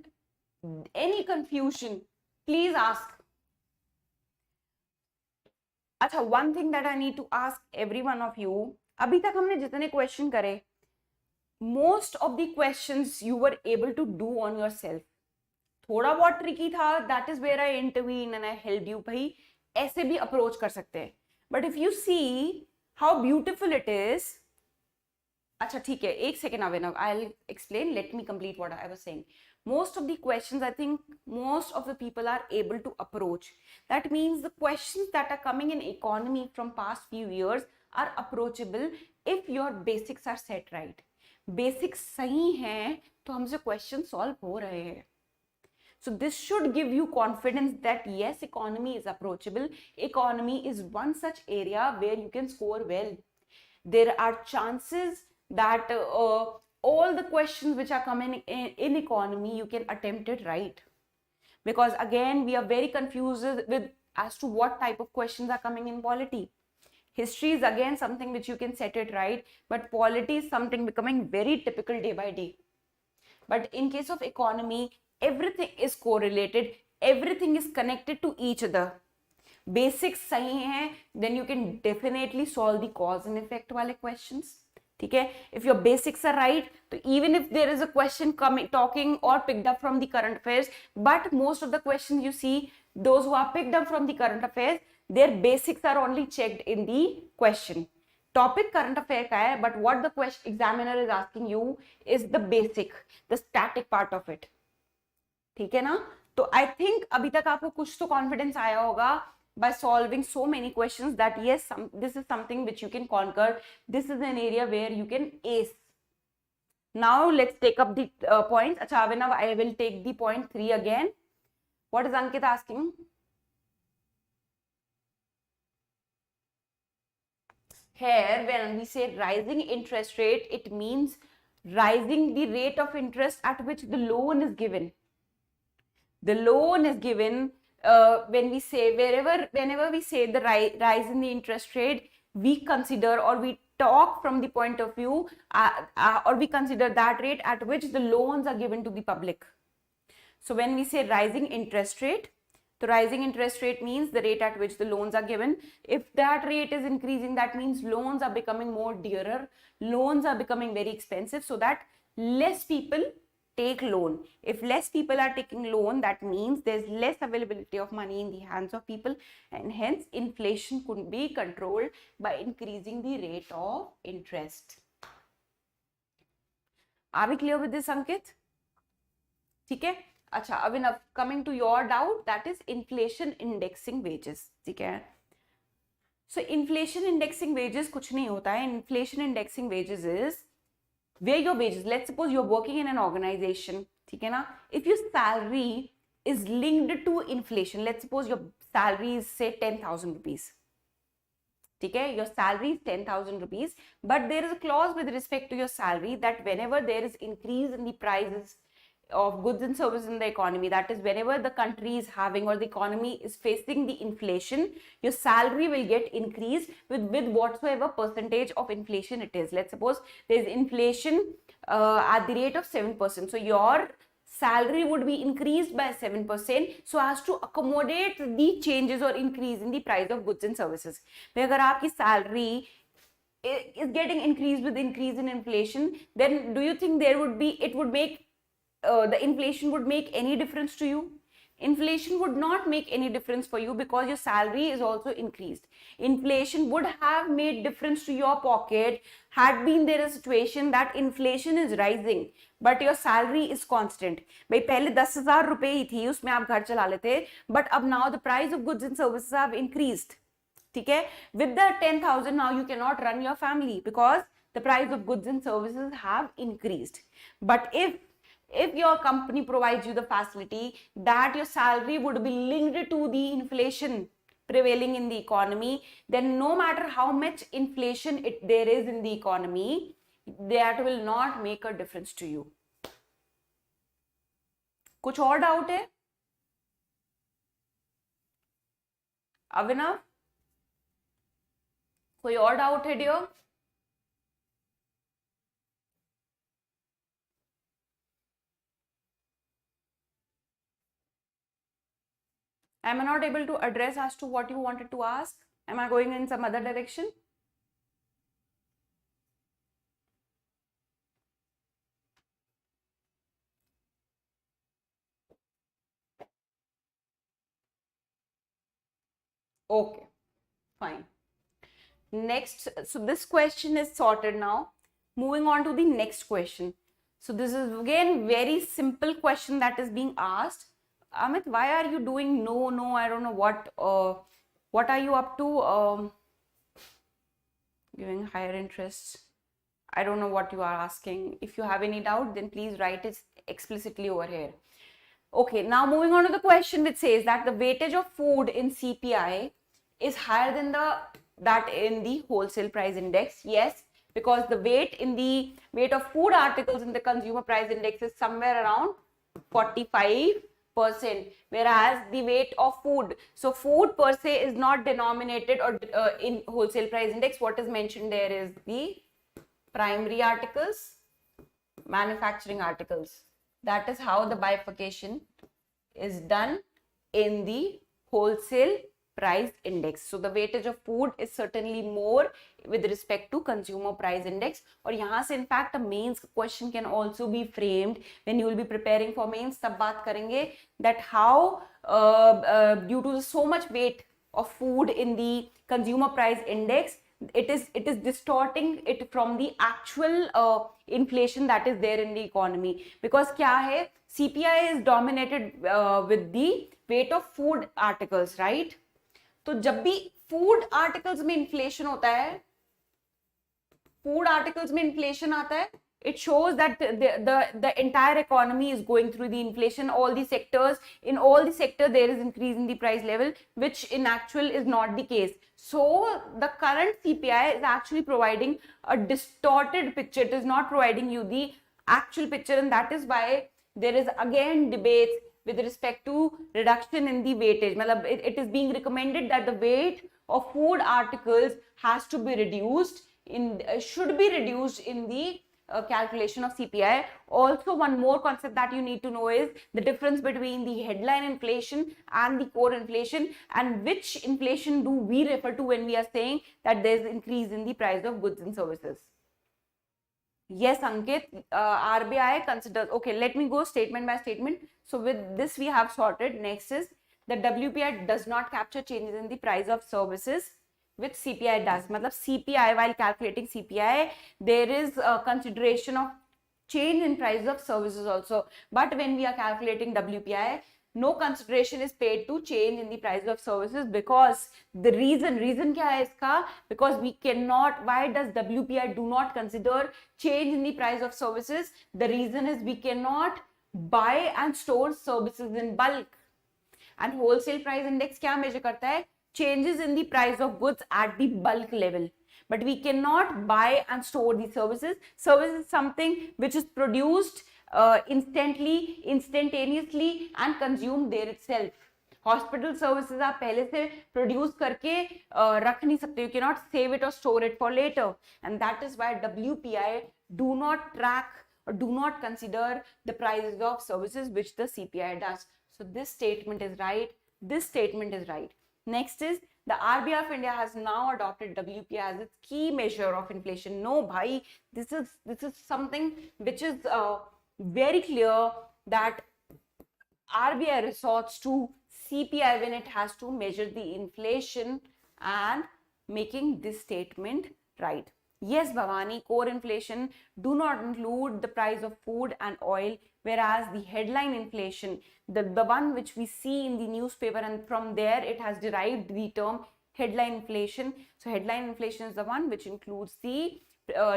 any confusion, please ask. अच्छा, one thing that I need to ask every one of you, अभी तक हमने जितने question करे, most of the questions you were able to do on yourself. थोड़ा बहुत tricky था, that is where I intervene and I helped you. भाई ऐसे भी approach कर सकते हैं. But if you see how beautiful it is, अच्छा ठीक है, एक second Avinav, I'll explain. Let me complete what I was saying. Most of the questions, I think most of the people are able to approach. That means the questions that are coming in economy from past few years are approachable if your basics are set right. Basics सही हैं तो हमसे question solve हो रहे हैं. So this should give you confidence that yes, economy is approachable. Economy is one such area where you can score well. There are chances that all the questions which are coming in economy, you can attempt it right. Because again, we are very confused with as to what type of questions are coming in polity. History is again something which you can set it right, but polity is something becoming very typical day by day. But in case of economy, everything is correlated, everything is connected to each other. Basics sahi hai, then you can definitely solve the cause and effect wale questions. Okay? If your basics are right, so even if there is a question coming, talking or picked up from the current affairs, but most of the questions you see, those who are picked up from the current affairs, their basics are only checked in the question. Topic current affair ka hai, but what the question examiner is asking you is the basic, the static part of it. ठीक है ना? तो I think अभी तक आपको कुछ तो confidence आया होगा by solving so many questions that yes, this is something which you can conquer. This is an area where you can ace. Now let's take up the points. अच्छा Abhinav, I will take the point 3 again. What is Ankit asking? Here, when we say rising interest rate, it means rising the rate of interest at which the loan is given. The loan is given when we say whenever we say the rise in the interest rate, we consider or we talk from the point of view or we consider that rate at which the loans are given to the public. So when we say rising interest rate, the rising interest rate means the rate at which the loans are given. If that rate is increasing, that means loans are becoming more dearer. Loans are becoming very expensive, so that less people take loan. If less people are taking loan, that means there's less availability of money in the hands of people, and hence inflation could be controlled by increasing the rate of interest. Are we clear with this, Ankit? ठीक है. अच्छा, Abhinav, coming to your doubt, that is inflation indexing wages. ठीक है. So inflation indexing wages कुछ नहीं होता है. Inflation indexing wages is where your wages, let's suppose you're working in an organization, ठीक है ना? If your salary is linked to inflation, let's suppose your salary is say 10,000 rupees. ठीक है? Your salary is 10,000 rupees, but there is a clause with respect to your salary that whenever there is increase in the prices of goods and services in the economy, that is whenever the country is having or the economy is facing the inflation, your salary will get increased with whatsoever percentage of inflation it is. Let's suppose there is inflation at the rate of 7%, so your salary would be increased by 7% so as to accommodate the changes or increase in the price of goods and services. अगर आपकी salary is getting increased with increase in inflation, then do you think there would be, it would make the inflation would make any difference to you? Inflation would not make any difference for you because your salary is also increased. Inflation would have made difference to your pocket had been there a situation that inflation is rising but your salary is constant. भाई पहले 10,000 रुपए ही थी, उसमें आप घर चला लेते, but अब now the price of goods and services have increased. ठीक है? With the 10,000 now you cannot run your family because the price of goods and services have increased. But if your company provides you the facility that your salary would be linked to the inflation prevailing in the economy, then no matter how much inflation there is in the economy, that will not make a difference to you. कुछ और doubt है? अविनाव, कोई और doubt है dear? Am I not able to address as to what you wanted to ask? Am I going in some other direction? Okay, fine. Next, so this question is sorted now. Moving on to the next question. So this is again very simple question that is being asked. Amit, why are you doing no, I don't know what are you up to? Giving higher interest. I don't know what you are asking. If you have any doubt, then please write it explicitly over here. Okay, now moving on to the question which says that the weightage of food in CPI is higher than that in the wholesale price index. Yes, because the weight of food articles in the consumer price index is somewhere around 45%, whereas the weight of food, so food per se is not denominated or in wholesale price index. What is mentioned there is the primary articles, manufacturing articles. That is how the bifurcation is done in the wholesale price index. So the weightage of food is certainly more with respect to consumer price index. और यहाँ से in fact a mains question can also be framed when you will be preparing for mains. तब बात करेंगे that how due to so much weight of food in the consumer price index, it is distorting it from the actual inflation that is there in the economy. Because क्या है, CPI is dominated with the weight of food articles, right? तो जब भी food articles में inflation होता है, food articles में inflation आता है, it shows that the entire economy is going through the inflation. All the sectors, in all the sector there is increase in the price level, which in actual is not the case. So the current CPI is actually providing a distorted picture. It is not providing you the actual picture, and that is why there is again debates with respect to reduction in the weightage. It is being recommended that the weight of food articles has to be reduced should be reduced in the calculation of CPI. Also, one more concept that you need to know is the difference between the headline inflation and the core inflation, and which inflation do we refer to when we are saying that there is increase in the price of goods and services. Yes, Ankit, RBI considers. Okay, let me go statement by statement. So with this we have sorted. Next is that WPI does not capture changes in the price of services, which CPI does. Matlab CPI, while calculating CPI, there is a consideration of change in price of services also. But when we are calculating WPI, no consideration is paid to change in the price of services, because the reason क्या है इसका, because we cannot, why does WPI do not consider change in the price of services? The reason is we cannot buy and store services in bulk, and wholesale price index क्या measure करता है? Changes in the price of goods at the bulk level. But we cannot buy and store the services. Service is something which is produced instantaneously and consumed there itself. Hospital services आप पहले से produce करके रख नहीं सकते. You cannot save it or store it for later. And that is why WPI do not track or do not consider the prices of services, which the CPI does. So this statement is right. This statement is right. Next is the RBI of India has now adopted WPI as its key measure of inflation. No, bhai, this is something which is very clear that RBI resorts to CPI when it has to measure the inflation, and making this statement right. Yes, Bhavani, core inflation do not include the price of food and oil, whereas the headline inflation, the one which we see in the newspaper, and from there it has derived the term headline inflation. So headline inflation is the one which includes the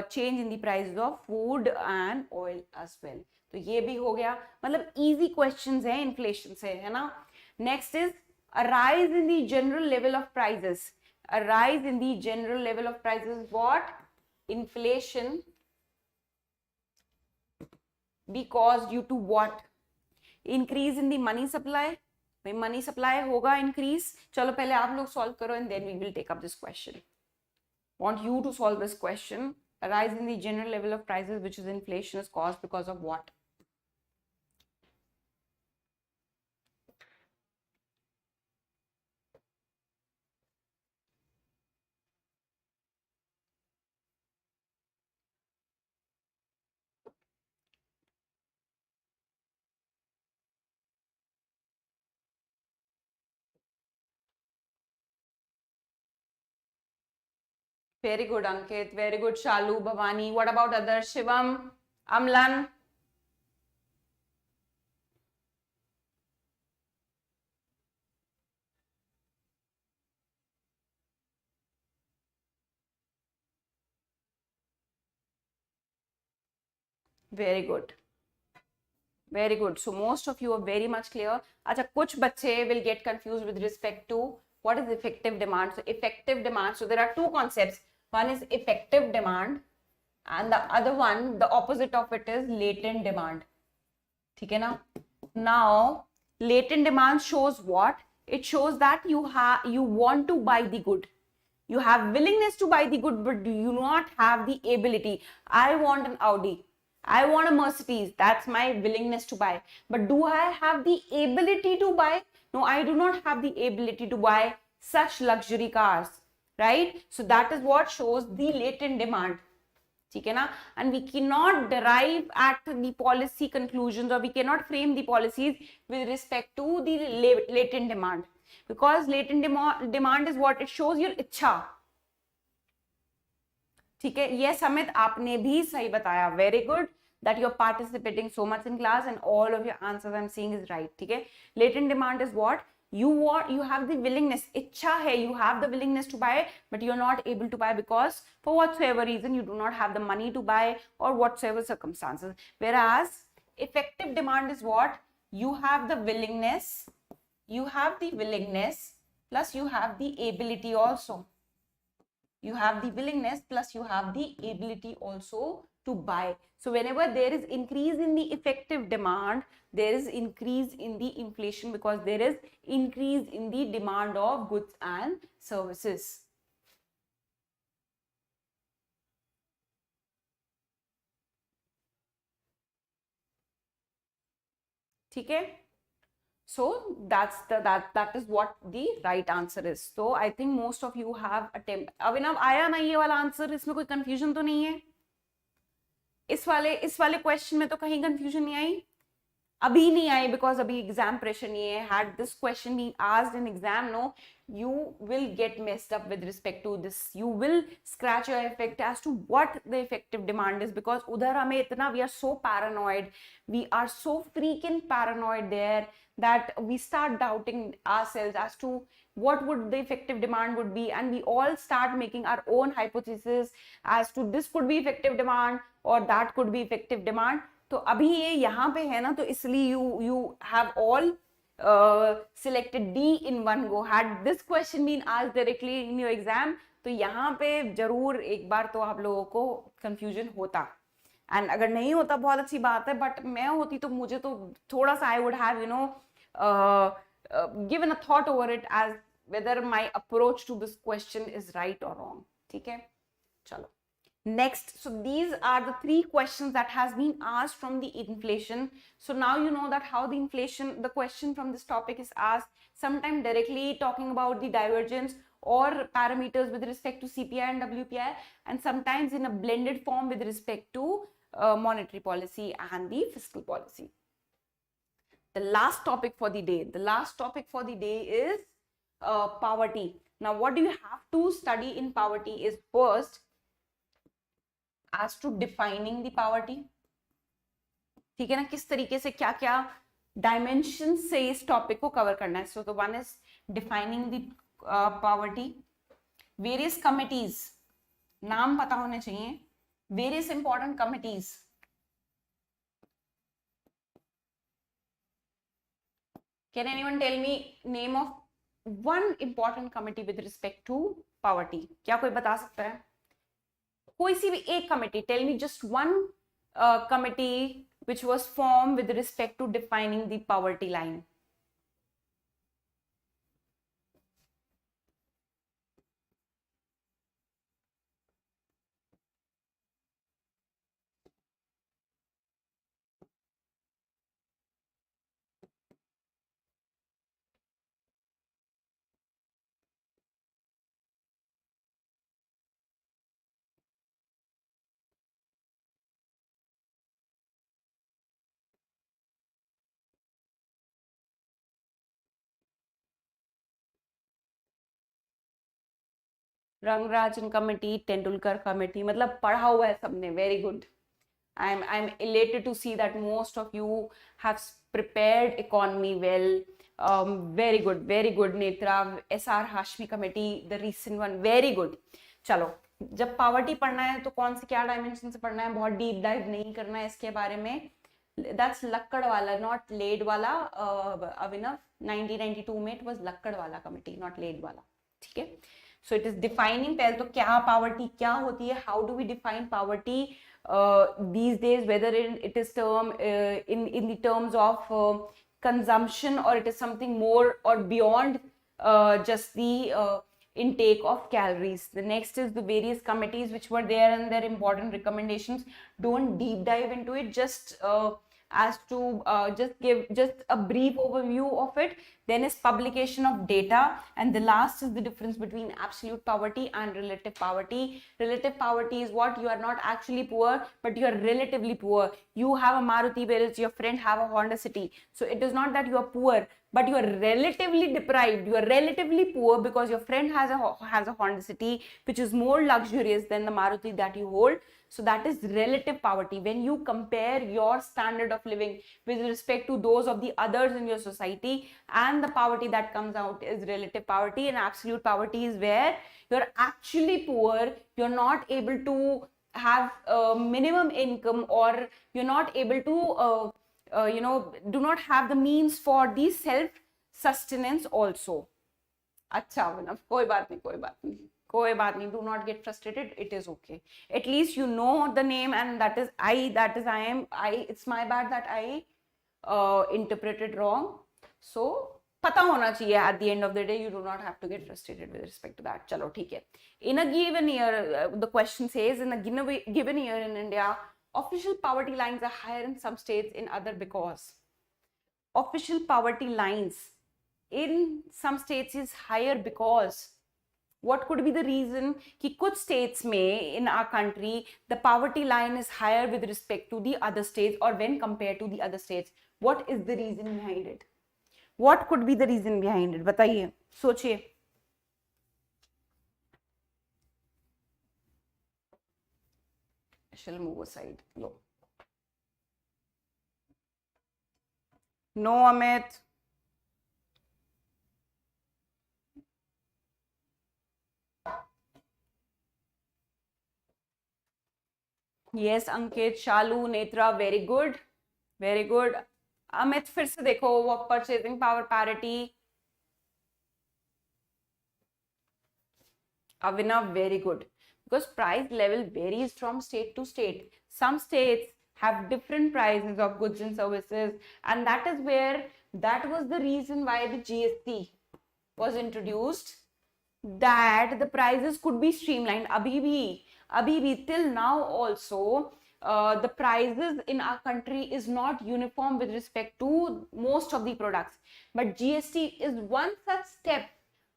change in the prices of food and oil as well. तो ये भी हो गया, मतलब easy questions है inflation से, है ना. Next is a rise in the general level of prices. A rise in the general level of prices, what? Inflation be caused due to what? Increase in the money supply. भाई money supply होगा increase. चलो पहले आप लोग solve करो and then we will take up this question. Want you to solve this question. A rise in the general level of prices, which is inflation, is caused because of what? Very good, Ankit. Very good, Shalu, Bhavani. What about others? Shivam, Amlan? Very good, very good. So most of you are very much clear. अच्छा, कुछ बच्चे will get confuse with respect to what is effective demand. So effective demand, so there are two concepts. One is effective demand and the other one, the opposite of it, is latent demand. ठीक है ना? Now latent demand shows what? It shows that you want to buy the good, you have willingness to buy the good, but do you not have the ability. I want an Audi, I want a Mercedes, that's my willingness to buy, but do I have the ability to buy? No, I do not have the ability to buy such luxury cars, right? So that is what shows the latent demand. ठीक है ना? And we cannot derive at the policy conclusions, or we cannot frame the policies with respect to the latent demand, because latent demand is what? It shows your इच्छा. ठीक है? ये समित आपने भी सही बताया. Very good that you're participating so much in class and all of your answers I'm seeing is right. ठीक है? Latent demand is what? You have the willingness, इच्छा है, you have the willingness to buy, but you're not able to buy because for whatsoever reason you do not have the money to buy, or whatsoever circumstances. Whereas effective demand is what? You have the willingness plus you have the ability also. You have the willingness plus you have the ability also to buy. So whenever there is increase in the effective demand, there is increase in the inflation, because there is increase in the demand of goods and services. ठीक है? So that is what the right answer is. So I think most of you have attempt. अभिनव आया ना ये वाला answer? इसमें कोई confusion तो नहीं है? इस वाले क्वेश्चन में तो कहीं कंफ्यूजन नहीं आई? अभी नहीं आई because अभी एग्जाम प्रेशर नहीं है. Had this question been asked in exam, no, you will get messed up with respect to this. You will scratch your effect as to what the effective demand is, because उधर हमें इतना, we are so paranoid, we are so freaking paranoid there that we start doubting ourselves as to what would the effective demand would be, and we all start making our own hypothesis as to this could be effective demand or that could be effective demand. तो अभी ये यहाँ पे है ना, तो इसलिए you have all selected D in one go. Had this question been asked directly in your exam, तो यहाँ पे जरूर एक बार तो आप लोगों को confusion होता. एंड अगर नहीं होता बहुत अच्छी बात है, बट मैं होती तो मुझे तो थोड़ा सा I would have given a thought over it as whether my approach to this question is right और रॉन्ग. ठीक है, चलो next. So these are the three questions that has been asked from the inflation. So now you know that how the question from this topic is asked, sometimes directly talking about the divergence or parameters with respect to CPI and WPI, and sometimes in a blended form with respect to monetary policy and the fiscal policy. The last topic for the day is poverty. Now what do you have to study in poverty is first as to defining the poverty. ठीक है ना, किस तरीके से क्या क्या dimension से इस टॉपिक को कवर करना है. So the one is defining the poverty. Various committees, नाम पता होने चाहिए. Various important committees. Can anyone tell me name of one important committee with respect to poverty? क्या कोई बता सकता है? कोई सी भी एक committee. Tell me just one committee which was formed with respect to defining the poverty line. Rangarajan committee, Tendulkar committee, मतलब पढ़ा हुआ है सबने. Very good. I'm elated to see that most of you have prepared economy well. Very good Netra. SR Hashmi committee, the recent one, very good. चलो जब poverty पढ़ना है तो कौन से क्या डायमेंशन से पढ़ना है, बहुत डीप डाइव नहीं करना है इसके बारे में. दैट्स लक्कड़ वाला, नॉट लेड वाला. अभिनव 1992 में इट वाज लक्कड़ वाला कमिटी, नॉट लेड वाला. ठीक है. सो इट इज डिफाइनिंग, पहले तो क्या पॉवर्टी क्या होती है, how do we define poverty these days, whether it is term in the terms of consumption, or it is something more or beyond just the intake of calories. The next is the various committees which were there and their important recommendations. Don't deep dive into it, just as to just give just a brief overview of it. Then is publication of data, and the last is the difference between absolute poverty and relative poverty. Relative poverty is what you are not actually poor, but you are relatively poor. You have a Maruti whereas your friend have a Honda City. So it is not that you are poor, but you are relatively deprived. You are relatively poor because your friend has a Honda City, which is more luxurious than the Maruti that you hold. So that is relative poverty. When you compare your standard of living with respect to those of the others in your society, and the poverty that comes out is relative poverty. And absolute poverty is where you're actually poor, you're not able to have minimum income, or you're not able to do not have the means for the self sustenance also. अच्छा मतलब कोई बात नहीं, कोई बात नहीं, कोई बात नहीं. Do not get frustrated. It is okay. At least you know the name, and that is I. That is I am. It's my bad that I interpreted wrong. So पता होना चाहिए. At the end of the day, you do not have to get frustrated with respect to that. चलो ठीक है. In a given year, the question says, in a given year in India, official poverty lines are higher in some states, in other because. Official poverty lines in some states is higher because. What could be the reason कि कुछ states में in our country the poverty line is higher with respect to the other states, or when compared to the other states? What is the reason behind it? What could be the reason behind it? बताइए, सोचिए. I shall move aside. No, Amit. Yes, Ankit, Shalu, Netra, very good. Very good. Amit, फिर से देखो वो purchasing power parity. Avinav, very good. Because price level varies from state to state. Some states have different prices of goods and services, and that is where that was the reason why the GST was introduced, that the prices could be streamlined. Abhi till now also the prices in our country is not uniform with respect to most of the products, but GST is one such step,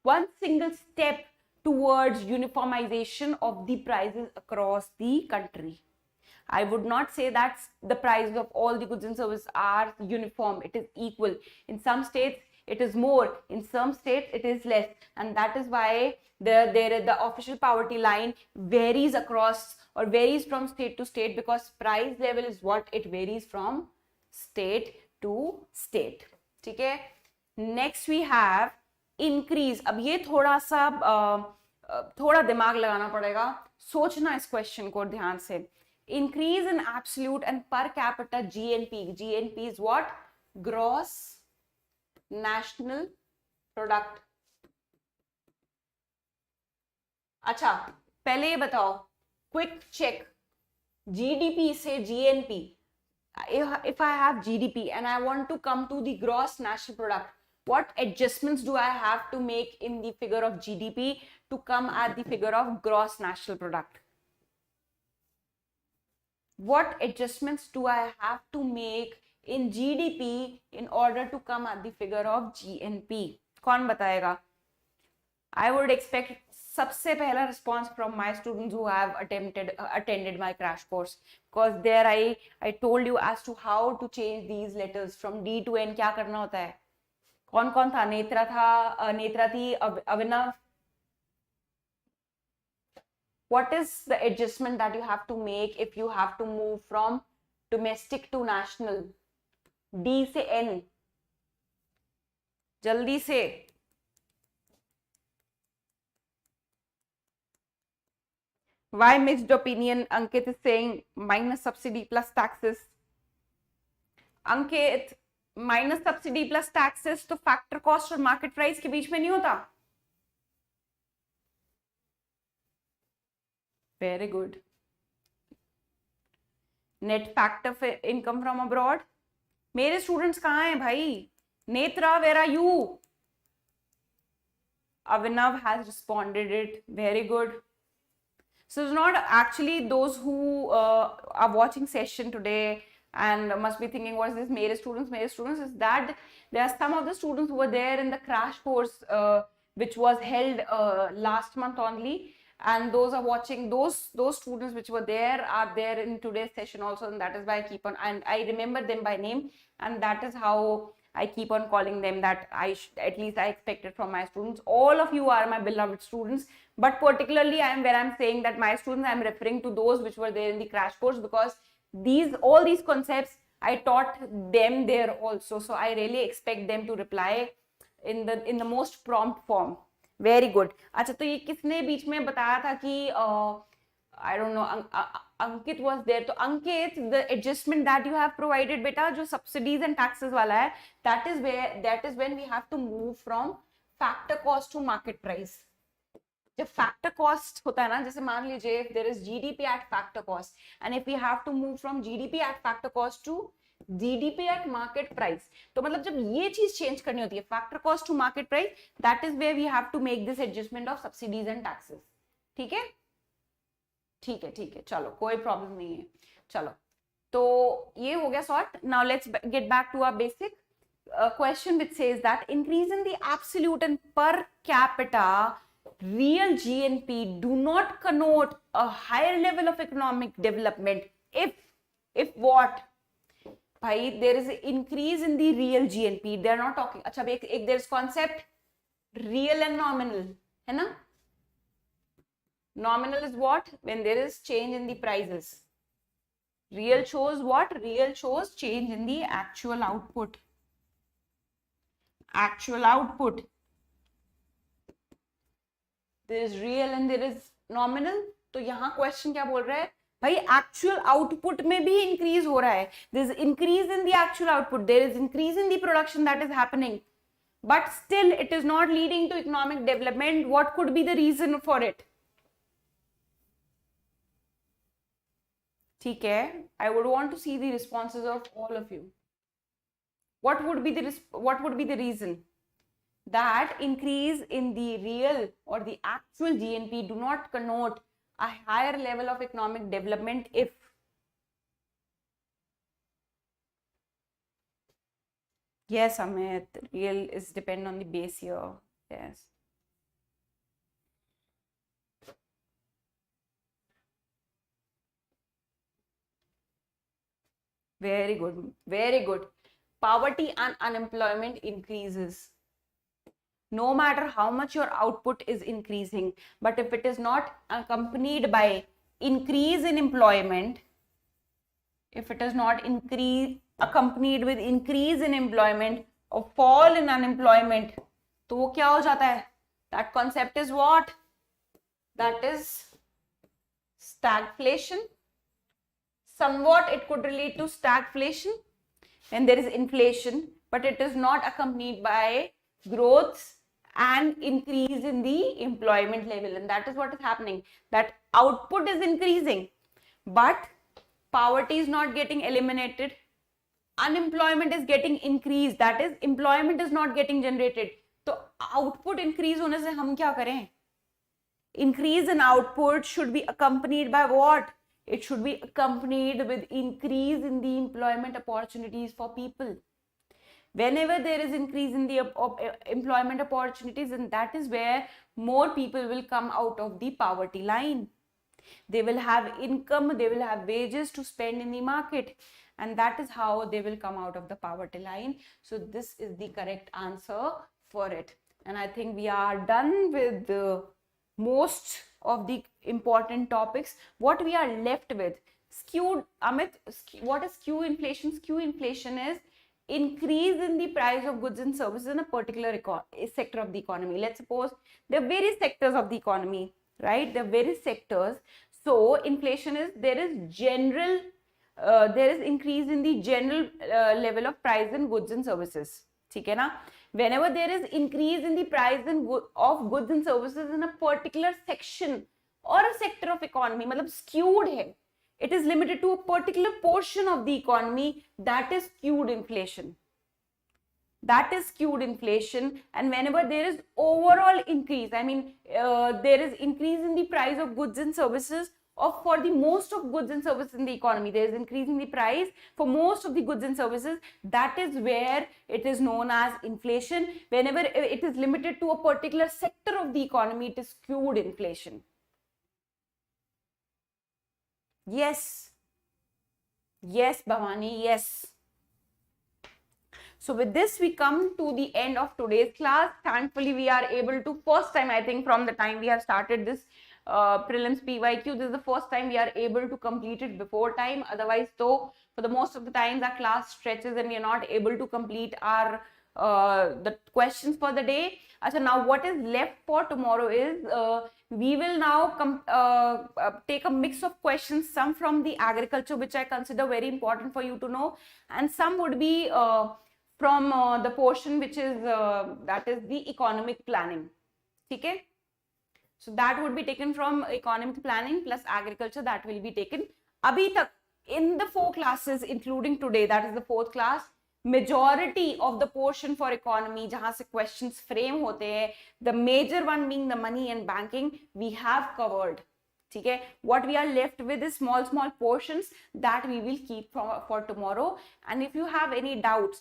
one single step towards uniformization of the prices across the country. I would not say that the prices of all the goods and services are uniform. It is equal. In some states, it is more. In some states, it is less. And that is why the official poverty line varies across or varies from state to state, because price level is what it varies from state to state. ठीक है? Next we have increase. अब ये थोड़ा सा थोड़ा दिमाग लगाना पड़ेगा, सोचना इस क्वेश्चन को ध्यान से. Increase in absolute and per capita GNP. GNP is what? Gross National Product. अच्छा, पहले ये बताओ, quick check. GDP से GNP. If I have GDP and I want to come to the gross national product, what adjustments do I have to make in the figure of GDP to come at the figure of gross national product? What adjustments do I have to make in GDP in order to come at the figure of GNP? कौन बताएगा? I would expect सबसे पहला response from my students who have attended my crash course, because there I told you as to how to change these letters from D to N. क्या करना होता है? कौन कौन था? नेत्रा थी, अभिनव. What is the adjustment that you have to make if you have to move from domestic to national? D से N. जल्दी से. Why mixed opinion? Ankit is saying minus subsidy plus taxes. Ankit, minus subsidy plus taxes तो factor cost और market price के बीच में नहीं होता. Very good. Net factor income from abroad. मेरे स्टूडेंट्स कहाँ हैं भाई? Netra, where are you? Avinav has responded it. Very good. So it's not actually those who are watching session today and must be thinking, what is this? Mere students. Is that there are some of the students who were there in the crash course which was held last month only, and those are watching, those students which were there are there in today's session also, and that is why I keep on, and I remember them by name, and that is how I keep on calling them, that at least I expect it from my students. All of you are my beloved students, but particularly where I'm saying that my students, I'm referring to those which were there in the crash course, because all these concepts I taught them there also, so I really expect them to reply in the most prompt form. Very good. अच्छा, तो ये किसने बीच में बताया था कि I don't know, Ankit was there. तो Ankit, the adjustment that you have provided, beta, जो subsidies and taxes वाला है, that is when we have to move from factor cost to market price. जब factor cost होता है ना, जैसे मान लीजिए if there is GDP at factor cost, and if we have to move from GDP at factor cost to GDP at market price, तो मतलब जब ये चीज चेंज करनी होती है, factor cost to market price, that is where we have to make this adjustment of subsidies and taxes. ठीक है, ठीक है, चलो कोई प्रॉब्लम नहीं है. चलो, तो ये हो गया sort. Now let's get back to our basic question which says that increase in the absolute and per capita real GNP do not connote a higher level of economic development if what? भाई, there is an increase in the real GNP. They are not talking. अच्छा, एक there is concept real and nominal, है ना? Nominal is what? When there is change in the prices. Real shows what? Real shows change in the actual output. Actual output. There is real and there is nominal. तो यहाँ question क्या बोल रहा है? भाई, actual output में भी increase हो रहा है. There is increase in the actual output. There is increase in the production that is happening. But still, it is not leading to economic development. What could be the reason for it? ठीक है, I would want to see the responses of all of you. What would be the reason that increase in the real or the actual GNP do not connote a higher level of economic development if? Yes, Amit, real is depend on the base year. Yes. Very good, very good. Poverty and unemployment increases no matter how much your output is increasing, but if it is not accompanied by increase in employment, if it is not accompanied with increase in employment or fall in unemployment, तो वो क्या हो जाता है? That concept is what? That is stagflation. Somewhat it could relate to stagflation when there is inflation, but it is not accompanied by growth and increase in the employment level, and that is what is happening, that output is increasing but poverty is not getting eliminated, unemployment is getting increased, that is employment is not getting generated. तो output increase होने से हम क्या करें? Increase in output should be accompanied by what? It should be accompanied with increase in the employment opportunities for people. Whenever there is increase in the employment opportunities, and that is where more people will come out of the poverty line. They will have income, they will have wages to spend in the market, and that is how they will come out of the poverty line. So this is the correct answer for it. And I think we are done with the most of the important topics. What we are left with, skewed, Amit, what is skew inflation? Skew inflation is increase in the price of goods and services in a particular sector of the economy. Let's suppose there are various sectors of the economy, right? There are various sectors. So inflation is there is increase in the general level of price in goods and services. ठीक है ना? Whenever there is increase in the price of goods and services in a particular section or a sector of economy, मतलब skewed है, it is limited to a particular portion of the economy, that is skewed inflation. That is skewed inflation. And whenever there is overall increase, I mean there is increase in the price of goods and services, or for the most of goods and services in the economy, there is increase in the price for most of the goods and services, that is where it is known as inflation. Whenever it is limited to a particular sector of the economy, it is skewed inflation. Yes, yes, Bhavani, yes. So with this, we come to the end of today's class. Thankfully, we are able to, first time, I think, from the time we have started this prelims PYQ, this is the first time we are able to complete it before time. Otherwise, though, for the most of the times, our class stretches and we are not able to complete our the questions for the day. So now what is left for tomorrow is we will now take a mix of questions, some from the agriculture, which I consider very important for you to know, and some would be from the portion which is that is the economic planning. Okay, so that would be taken from economic planning plus agriculture, that will be taken. Abhi tak in the 4 classes including today, that is the 4th class, majority of the portion for economy jahan se questions frame hote hain, the major one being the money and banking, we have covered. Okay, what we are left with is small portions that we will keep for tomorrow. And if you have any doubts,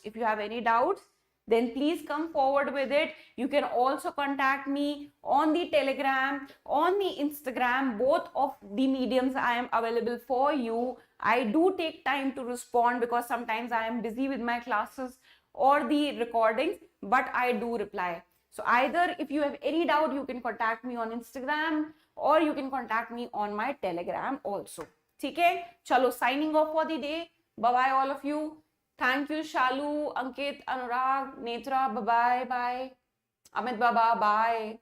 then please come forward with it. You can also contact me on the Telegram, on the Instagram, both of the mediums I am available for you. I do take time to respond because sometimes I am busy with my classes or the recordings, but I do reply. So either if you have any doubt, you can contact me on Instagram or you can contact me on my Telegram also. Okay, chalo, signing off for the day. Bye bye all of you. Thank you, Shalu, Ankit, Anurag, Netra. Bye bye. Amit Baba, bye.